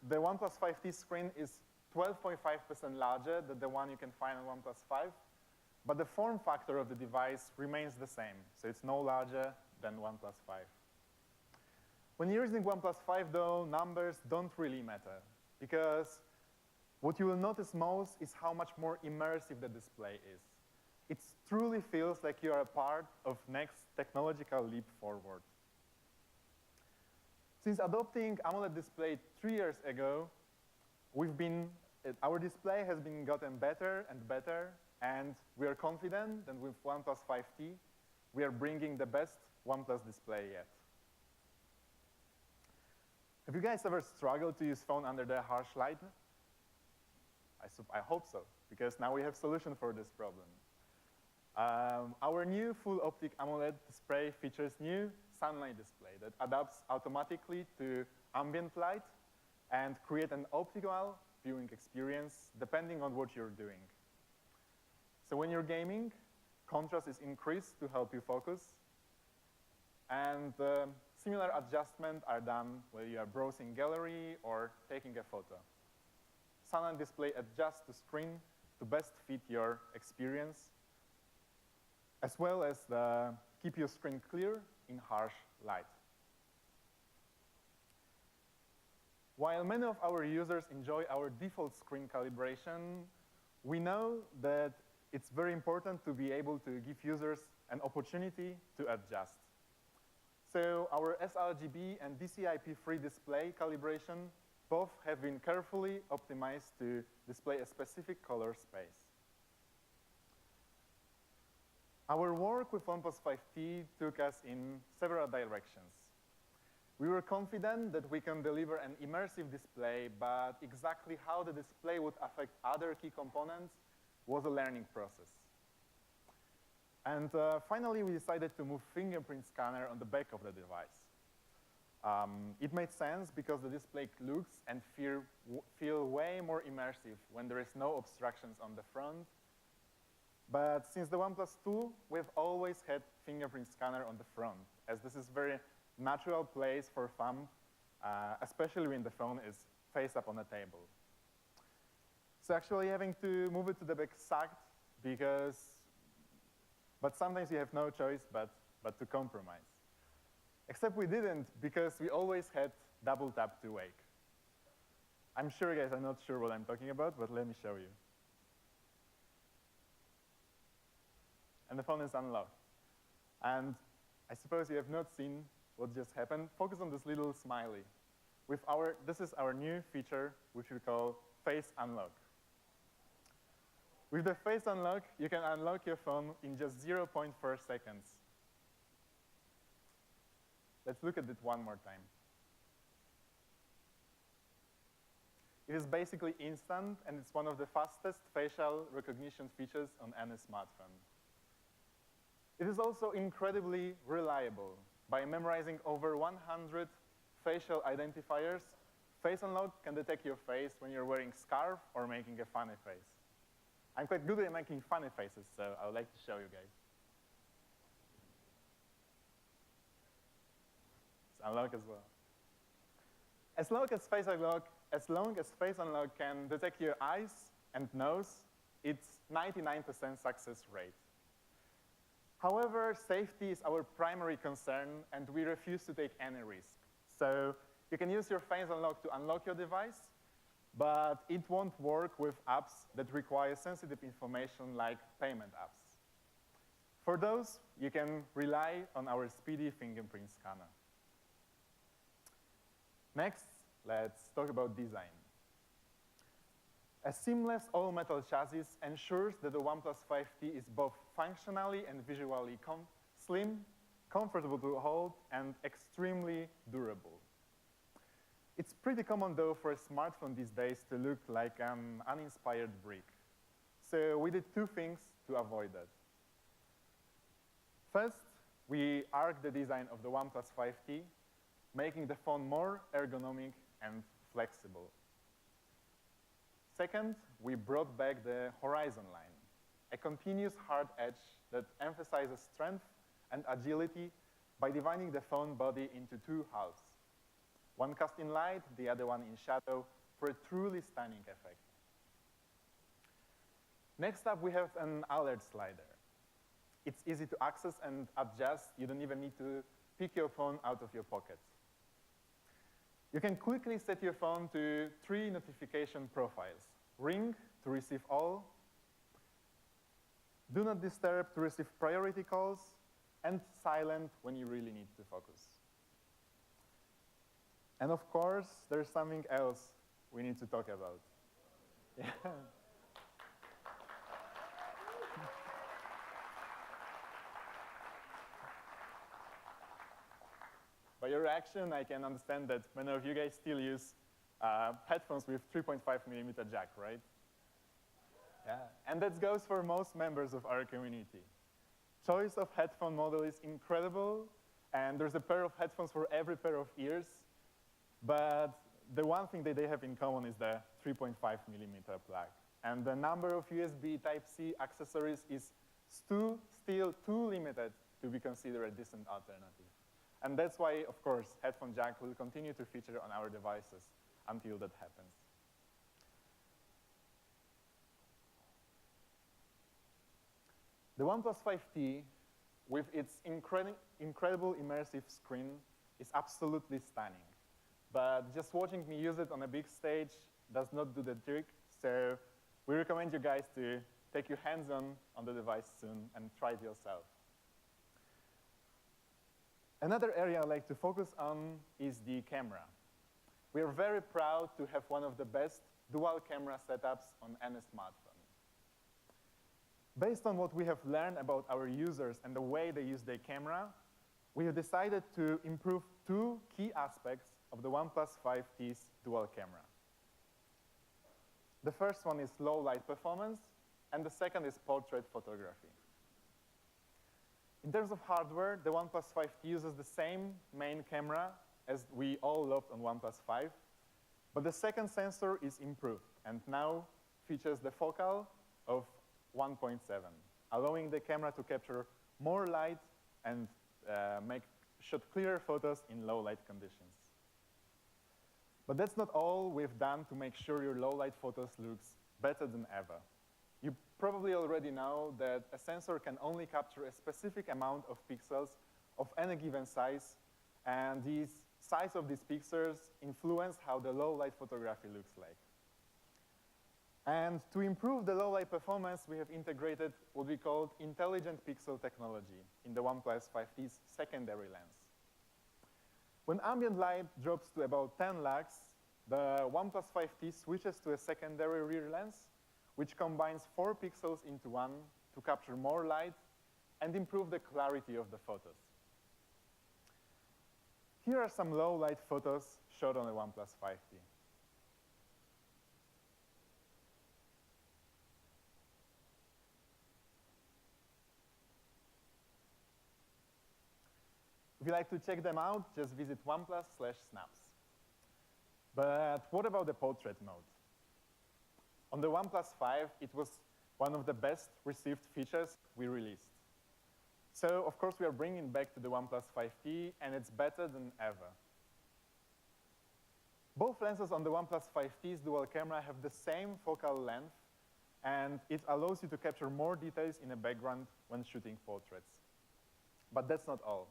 the OnePlus 5T screen is 12.5% larger than the one you can find on OnePlus 5, but the form factor of the device remains the same, so it's no larger than OnePlus 5. When you're using OnePlus 5, though, numbers don't really matter, because what you will notice most is how much more immersive the display is. It's truly feels like you are a part of next technological leap forward. Since adopting AMOLED display 3 years ago, our display has been gotten better and better, and we are confident that with OnePlus 5T, we are bringing the best OnePlus display yet. Have you guys ever struggled to use phone under the harsh light? I hope so, because now we have a solution for this problem. Our new full optic AMOLED display features new sunlight display that adapts automatically to ambient light and create an optimal viewing experience depending on what you're doing. So when you're gaming, contrast is increased to help you focus, and similar adjustments are done when you are browsing gallery or taking a photo. Sunlight display adjusts the screen to best fit your experience, as well as keep your screen clear in harsh light. While many of our users enjoy our default screen calibration, we know that it's very important to be able to give users an opportunity to adjust. So our sRGB and DCI-P3 display calibration both have been carefully optimized to display a specific color space. Our work with OnePlus 5T took us in several directions. We were confident that we can deliver an immersive display, but exactly how the display would affect other key components was a learning process. And finally, we decided to move fingerprint scanner on the back of the device. It made sense because the display looks and feel way more immersive when there is no obstructions on the front. But since the OnePlus 2, we've always had fingerprint scanner on the front, as this is very natural place for thumb, especially when the phone is face up on a table. So actually having to move it to the back sucked but sometimes you have no choice but to compromise. Except we didn't, because we always had double tap to wake. I'm sure you guys are not sure what I'm talking about, but let me show you. And the phone is unlocked. And I suppose you have not seen what just happened. Focus on this little smiley. This is our new feature, which we call Face Unlock. With the Face Unlock, you can unlock your phone in just 0.4 seconds. Let's look at it one more time. It is basically instant, and it's one of the fastest facial recognition features on any smartphone. It is also incredibly reliable. By memorizing over 100 facial identifiers, Face Unlock can detect your face when you're wearing a scarf or making a funny face. I'm quite good at making funny faces, so I would like to show you guys. It's unlock as well. As long as Face Unlock can detect your eyes and nose, it's 99% success rate. However, safety is our primary concern, and we refuse to take any risk. So you can use your Face Unlock to unlock your device, but it won't work with apps that require sensitive information like payment apps. For those, you can rely on our speedy fingerprint scanner. Next, let's talk about design. A seamless all-metal chassis ensures that the OnePlus 5T is both functionally and visually slim, comfortable to hold, and extremely durable. It's pretty common, though, for a smartphone these days to look like an uninspired brick. So we did two things to avoid that. First, we arced the design of the OnePlus 5T, making the phone more ergonomic and flexible. Second, we brought back the horizon line, a continuous hard edge that emphasizes strength and agility by dividing the phone body into two halves. One cast in light, the other one in shadow, for a truly stunning effect. Next up, we have an alert slider. It's easy to access and adjust. You don't even need to pick your phone out of your pocket. You can quickly set your phone to 3 notification profiles. Ring to receive all, do not disturb to receive priority calls, and silent when you really need to focus. And of course, there's something else we need to talk about. Yeah. By your reaction, I can understand that many of you guys still use headphones with 3.5mm jack, right? Yeah, and that goes for most members of our community. Choice of headphone model is incredible, and there's a pair of headphones for every pair of ears, but the one thing that they have in common is the 3.5mm plug. And the number of USB Type-C accessories is still too limited to be considered a decent alternative. And that's why, of course, headphone jack will continue to feature on our devices until that happens. The OnePlus 5T, with its incredible immersive screen, is absolutely stunning. But just watching me use it on a big stage does not do the trick, so we recommend you guys to take your hands on the device soon and try it yourself. Another area I'd like to focus on is the camera. We are very proud to have one of the best dual camera setups on any smartphone. Based on what we have learned about our users and the way they use their camera, we have decided to improve two key aspects of the OnePlus 5T's dual camera. The first one is low light performance, and the second is portrait photography. In terms of hardware, the OnePlus 5T uses the same main camera as we all loved on OnePlus 5, but the second sensor is improved and now features the focal of 1.7, allowing the camera to capture more light and shoot clearer photos in low light conditions. But that's not all we've done to make sure your low light photos looks better than ever. You probably already know that a sensor can only capture a specific amount of pixels of any given size, and the size of these pixels influence how the low light photography looks like. And to improve the low light performance, we have integrated what we call intelligent pixel technology in the OnePlus 5T's secondary lens. When ambient light drops to about 10 lux, the OnePlus 5T switches to a secondary rear lens, which combines 4 pixels into one to capture more light and improve the clarity of the photos. Here are some low light photos shot on the OnePlus 5T. If you'd like to check them out, just visit OnePlus/snaps. But what about the portrait mode? On the OnePlus 5, it was one of the best received features we released. So, of course, we are bringing back to the OnePlus 5T, and it's better than ever. Both lenses on the OnePlus 5T's dual camera have the same focal length, and it allows you to capture more details in a background when shooting portraits. But that's not all.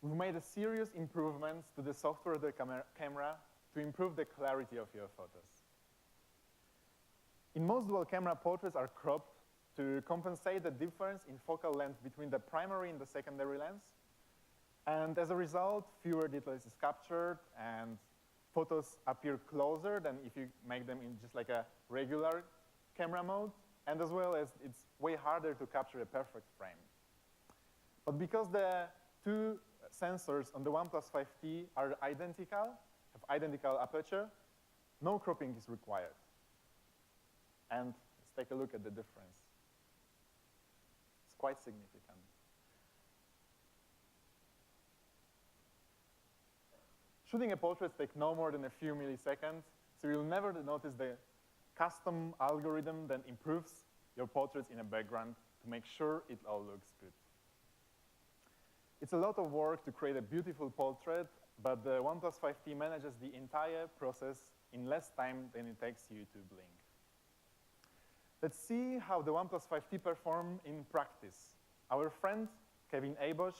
We've made a serious improvements to the software of the camera to improve the clarity of your photos. In most dual camera, portraits are cropped to compensate the difference in focal length between the primary and the secondary lens. And as a result, fewer details is captured and photos appear closer than if you make them in just like a regular camera mode. And as well as it's way harder to capture a perfect frame. But because the two sensors on the OnePlus 5T are identical, have identical aperture, no cropping is required. And let's take a look at the difference. It's quite significant. Shooting a portrait takes no more than a few milliseconds, so you'll never notice the custom algorithm that improves your portraits in a background to make sure it all looks good. It's a lot of work to create a beautiful portrait, but the OnePlus 5T manages the entire process in less time than it takes you to blink. Let's see how the OnePlus 5T performs in practice. Our friend, Kevin Abosch,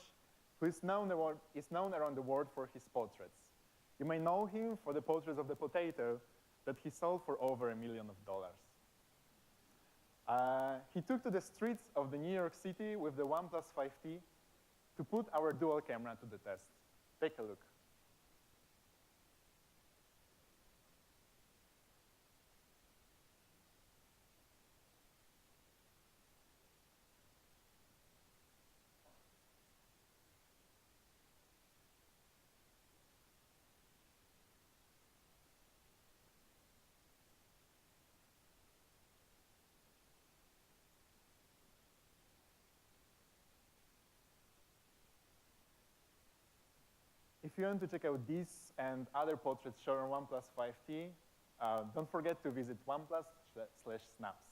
who is known around the world for his portraits. You may know him for the portraits of the potato that he sold for over $1 million. He took to the streets of the New York City with the OnePlus 5T to put our dual camera to the test. Take a look. If you want to check out these and other portraits shown on OnePlus 5T, don't forget to visit OnePlus/snaps.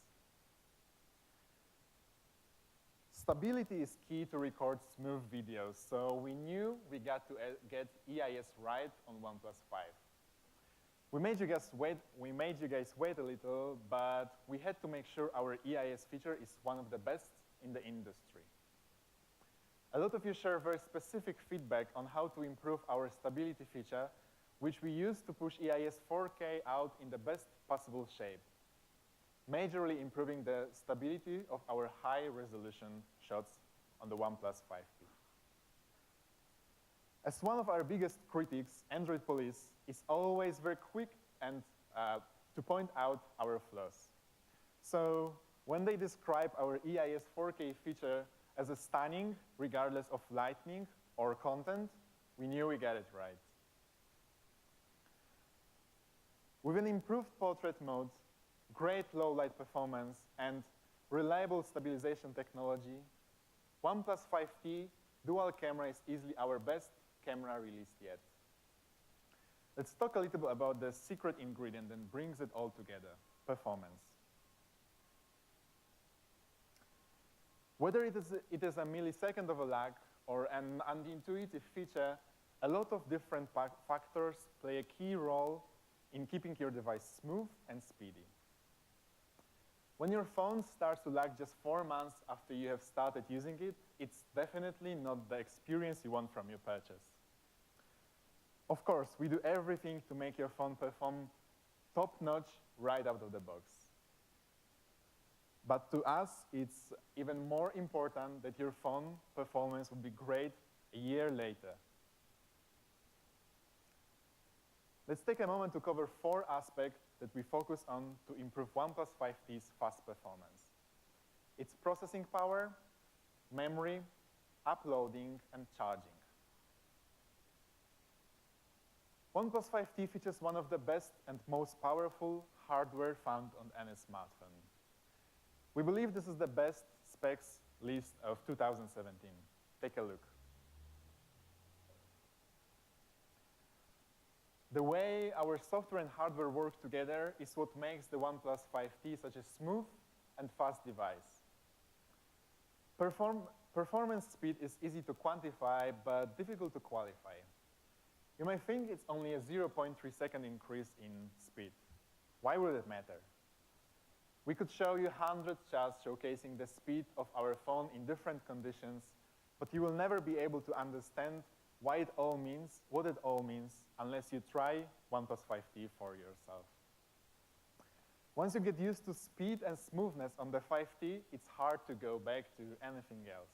Stability is key to record smooth videos, so we knew we got to get EIS right on OnePlus 5. We made you guys wait a little, but we had to make sure our EIS feature is one of the best in the industry. A lot of you share very specific feedback on how to improve our stability feature, which we use to push EIS 4K out in the best possible shape, majorly improving the stability of our high-resolution shots on the OnePlus 5T. As one of our biggest critics, Android Police is always very quick and to point out our flaws. So when they describe our EIS 4K feature as a stunning, regardless of lighting or content, we knew we got it right. With an improved portrait mode, great low light performance, and reliable stabilization technology, OnePlus 5T dual camera is easily our best camera released yet. Let's talk a little bit about the secret ingredient that brings it all together, performance. Whether it is a millisecond of a lag or an unintuitive feature, a lot of different factors play a key role in keeping your device smooth and speedy. When your phone starts to lag just 4 months after you have started using it, it's definitely not the experience you want from your purchase. Of course, we do everything to make your phone perform top-notch right out of the box. But to us, it's even more important that your phone performance will be great a year later. Let's take a moment to cover 4 aspects that we focus on to improve OnePlus 5T's fast performance. It's processing power, memory, uploading, and charging. OnePlus 5T features one of the best and most powerful hardware found on any smartphone. We believe this is the best specs list of 2017. Take a look. The way our software and hardware work together is what makes the OnePlus 5T such a smooth and fast device. Performance speed is easy to quantify, but difficult to qualify. You may think it's only a 0.3-second increase in speed. Why would it matter? We could show you 100 charts showcasing the speed of our phone in different conditions, but you will never be able to understand what it all means unless you try OnePlus 5T for yourself. Once you get used to speed and smoothness on the 5T, it's hard to go back to anything else.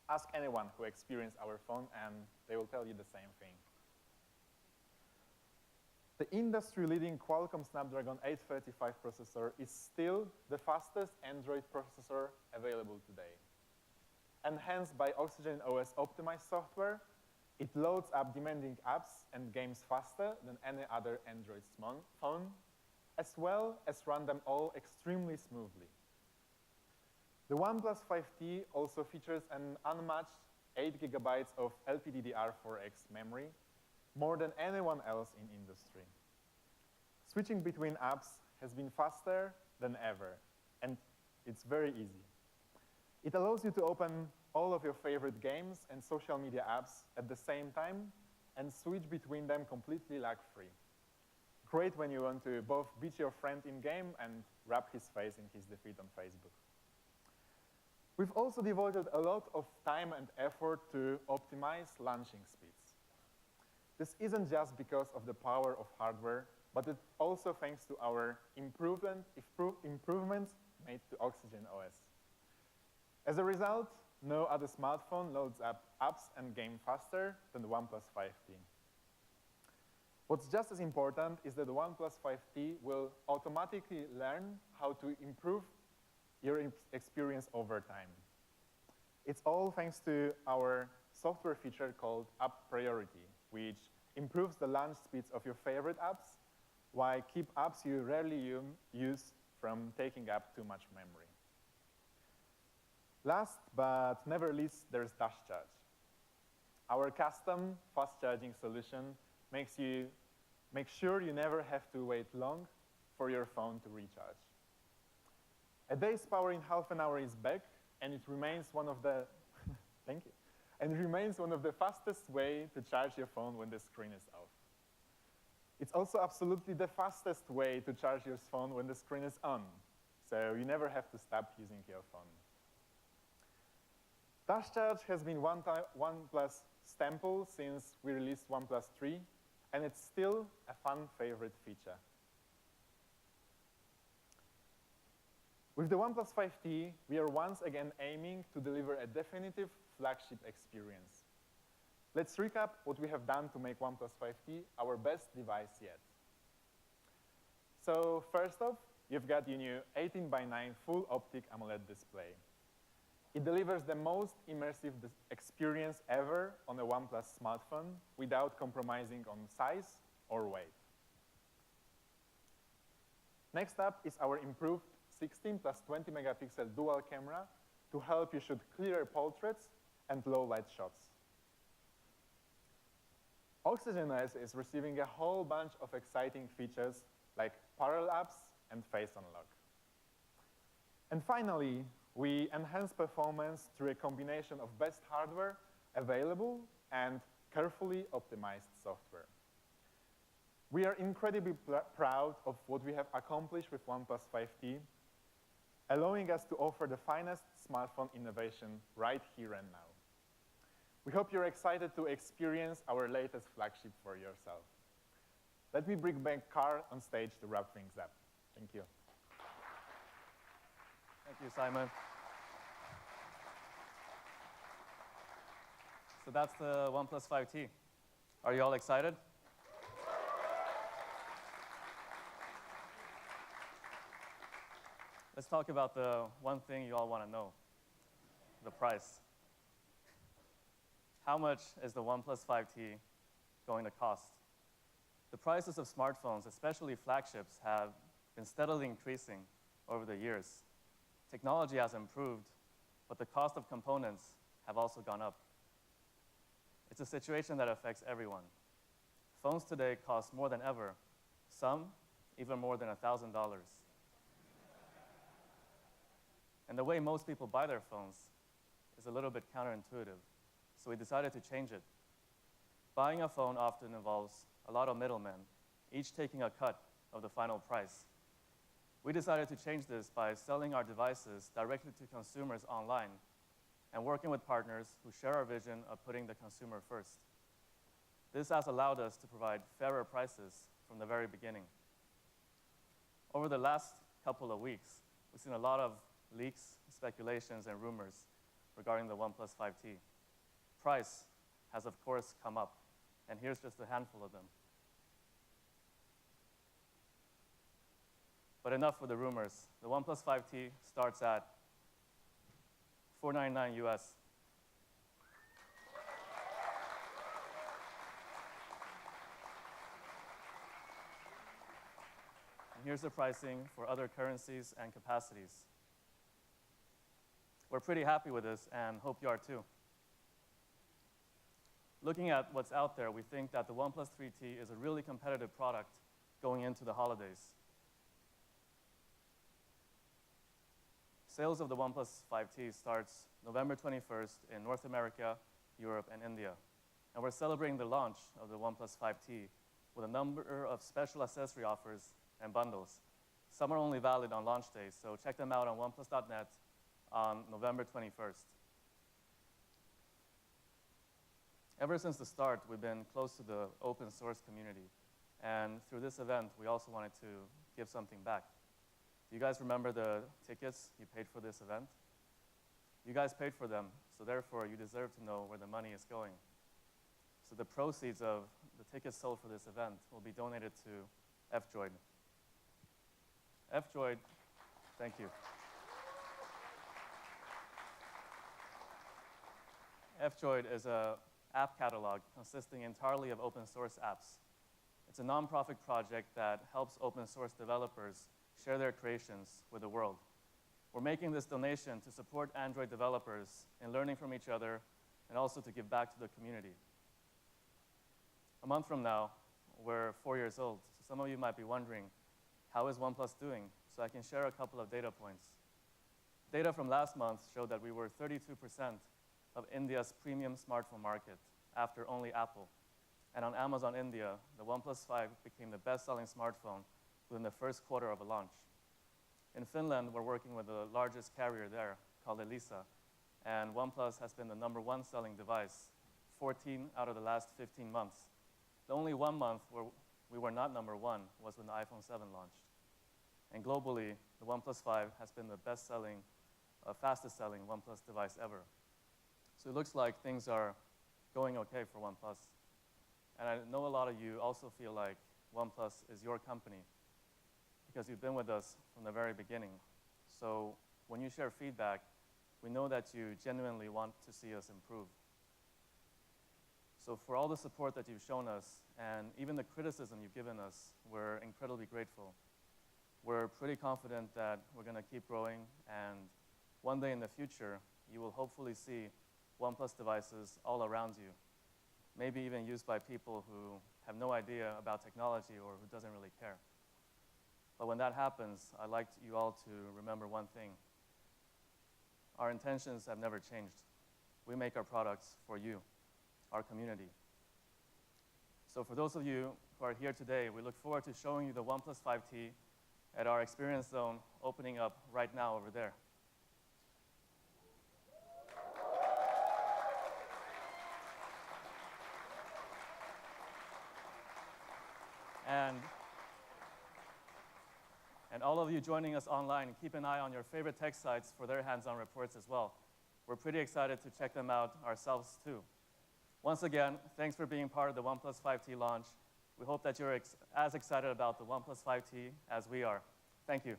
Ask anyone who experienced our phone and they will tell you the same thing. The industry-leading Qualcomm Snapdragon 835 processor is still the fastest Android processor available today. Enhanced by Oxygen OS optimized software, it loads up demanding apps and games faster than any other Android phone, as well as run them all extremely smoothly. The OnePlus 5T also features an unmatched 8 GB of LPDDR4X memory, more than anyone else in industry. Switching between apps has been faster than ever, and it's very easy. It allows you to open all of your favorite games and social media apps at the same time and switch between them completely lag-free. Great when you want to both beat your friend in-game and wrap his face in his defeat on Facebook. We've also devoted a lot of time and effort to optimize launching speeds. This isn't just because of the power of hardware, but it's also thanks to our improvements made to Oxygen OS. As a result, no other smartphone loads up apps and game faster than the OnePlus 5T. What's just as important is that the OnePlus 5T will automatically learn how to improve your experience over time. It's all thanks to our software feature called App Priority, which improves the launch speeds of your favorite apps while keep apps you rarely use from taking up too much memory. Last but never least, there's Dash Charge. Our custom fast charging solution make sure you never have to wait long for your phone to recharge. A day's power in half an hour is back, and it remains one of the thank you, and it remains one of the fastest way to charge your phone when the screen is off. It's also absolutely the fastest way to charge your phone when the screen is on, so you never have to stop using your phone. Dash Charge has been OnePlus staple since we released OnePlus 3, and it's still a fun favorite feature. With the OnePlus 5T, we are once again aiming to deliver a definitive flagship experience. Let's recap what we have done to make OnePlus 5T our best device yet. So first off, you've got your new 18:9 full optic AMOLED display. It delivers the most immersive experience ever on a OnePlus smartphone without compromising on size or weight. Next up is our improved 16 plus 20 megapixel dual camera to help you shoot clearer portraits and low light shots. Oxygen OS is receiving a whole bunch of exciting features like parallel apps and face unlock. And finally, we enhance performance through a combination of best hardware available and carefully optimized software. We are incredibly proud of what we have accomplished with OnePlus 5T, allowing us to offer the finest smartphone innovation right here and now. We hope you're excited to experience our latest flagship for yourself. Let me bring back Carl on stage to wrap things up. Thank you. Thank you, Simon. So that's the OnePlus 5T. Are you all excited? Let's talk about the one thing you all want to know, the price. How much is the OnePlus 5T going to cost? The prices of smartphones, especially flagships, have been steadily increasing over the years. Technology has improved, but the cost of components have also gone up. It's a situation that affects everyone. Phones today cost more than ever, some even more than $1,000. And the way most people buy their phones is a little bit counterintuitive, so we decided to change it. Buying a phone often involves a lot of middlemen, each taking a cut of the final price. We decided to change this by selling our devices directly to consumers online and working with partners who share our vision of putting the consumer first. This has allowed us to provide fairer prices from the very beginning. Over the last couple of weeks, we've seen a lot of leaks, speculations, and rumors regarding the OnePlus 5T. Price has, of course, come up, and here's just a handful of them. But enough with the rumors. The OnePlus 5T starts at $499 US. And here's the pricing for other currencies and capacities. We're pretty happy with this and hope you are too. Looking at what's out there, we think that the OnePlus 3T is a really competitive product going into the holidays. Sales of the OnePlus 5T starts November 21st in North America, Europe, and India. And we're celebrating the launch of the OnePlus 5T with a number of special accessory offers and bundles. Some are only valid on launch days, so check them out on oneplus.net on November 21st. Ever since the start, we've been close to the open source community. And through this event, we also wanted to give something back. Do you guys remember the tickets you paid for this event? You guys paid for them, so therefore you deserve to know where the money is going. So the proceeds of the tickets sold for this event will be donated to F-Droid. F-Droid, thank you. F-Droid is an app catalog consisting entirely of open source apps. It's a nonprofit project that helps open source developers share their creations with the world. We're making this donation to support Android developers in learning from each other and also to give back to the community. A month from now, we're 4 years old, so some of you might be wondering, how is OnePlus doing? So I can share a couple of data points. Data from last month showed that we were 32% of India's premium smartphone market, after only Apple. And on Amazon India, the OnePlus 5 became the best-selling smartphone within the first quarter of a launch. In Finland, we're working with the largest carrier there, called Elisa, and OnePlus has been the #1 selling device 14 out of the last 15 months. The only 1 month where we were not #1 was when the iPhone 7 launched. And globally, the OnePlus 5 has been the best-selling, fastest-selling OnePlus device ever. So it looks like things are going okay for OnePlus. And I know a lot of you also feel like OnePlus is your company because you've been with us from the very beginning. So when you share feedback, we know that you genuinely want to see us improve. So for all the support that you've shown us and even the criticism you've given us, we're incredibly grateful. We're pretty confident that we're going to keep growing, and one day in the future, you will hopefully see OnePlus devices all around you, maybe even used by people who have no idea about technology or who doesn't really care. But when that happens, I'd like you all to remember one thing. Our intentions have never changed. We make our products for you, our community. So for those of you who are here today, we look forward to showing you the OnePlus 5T at our experience zone opening up right now over there. And all of you joining us online, keep an eye on your favorite tech sites for their hands-on reports as well. We're pretty excited to check them out ourselves too. Once again, thanks for being part of the OnePlus 5T launch. We hope that you're as excited about the OnePlus 5T as we are. Thank you.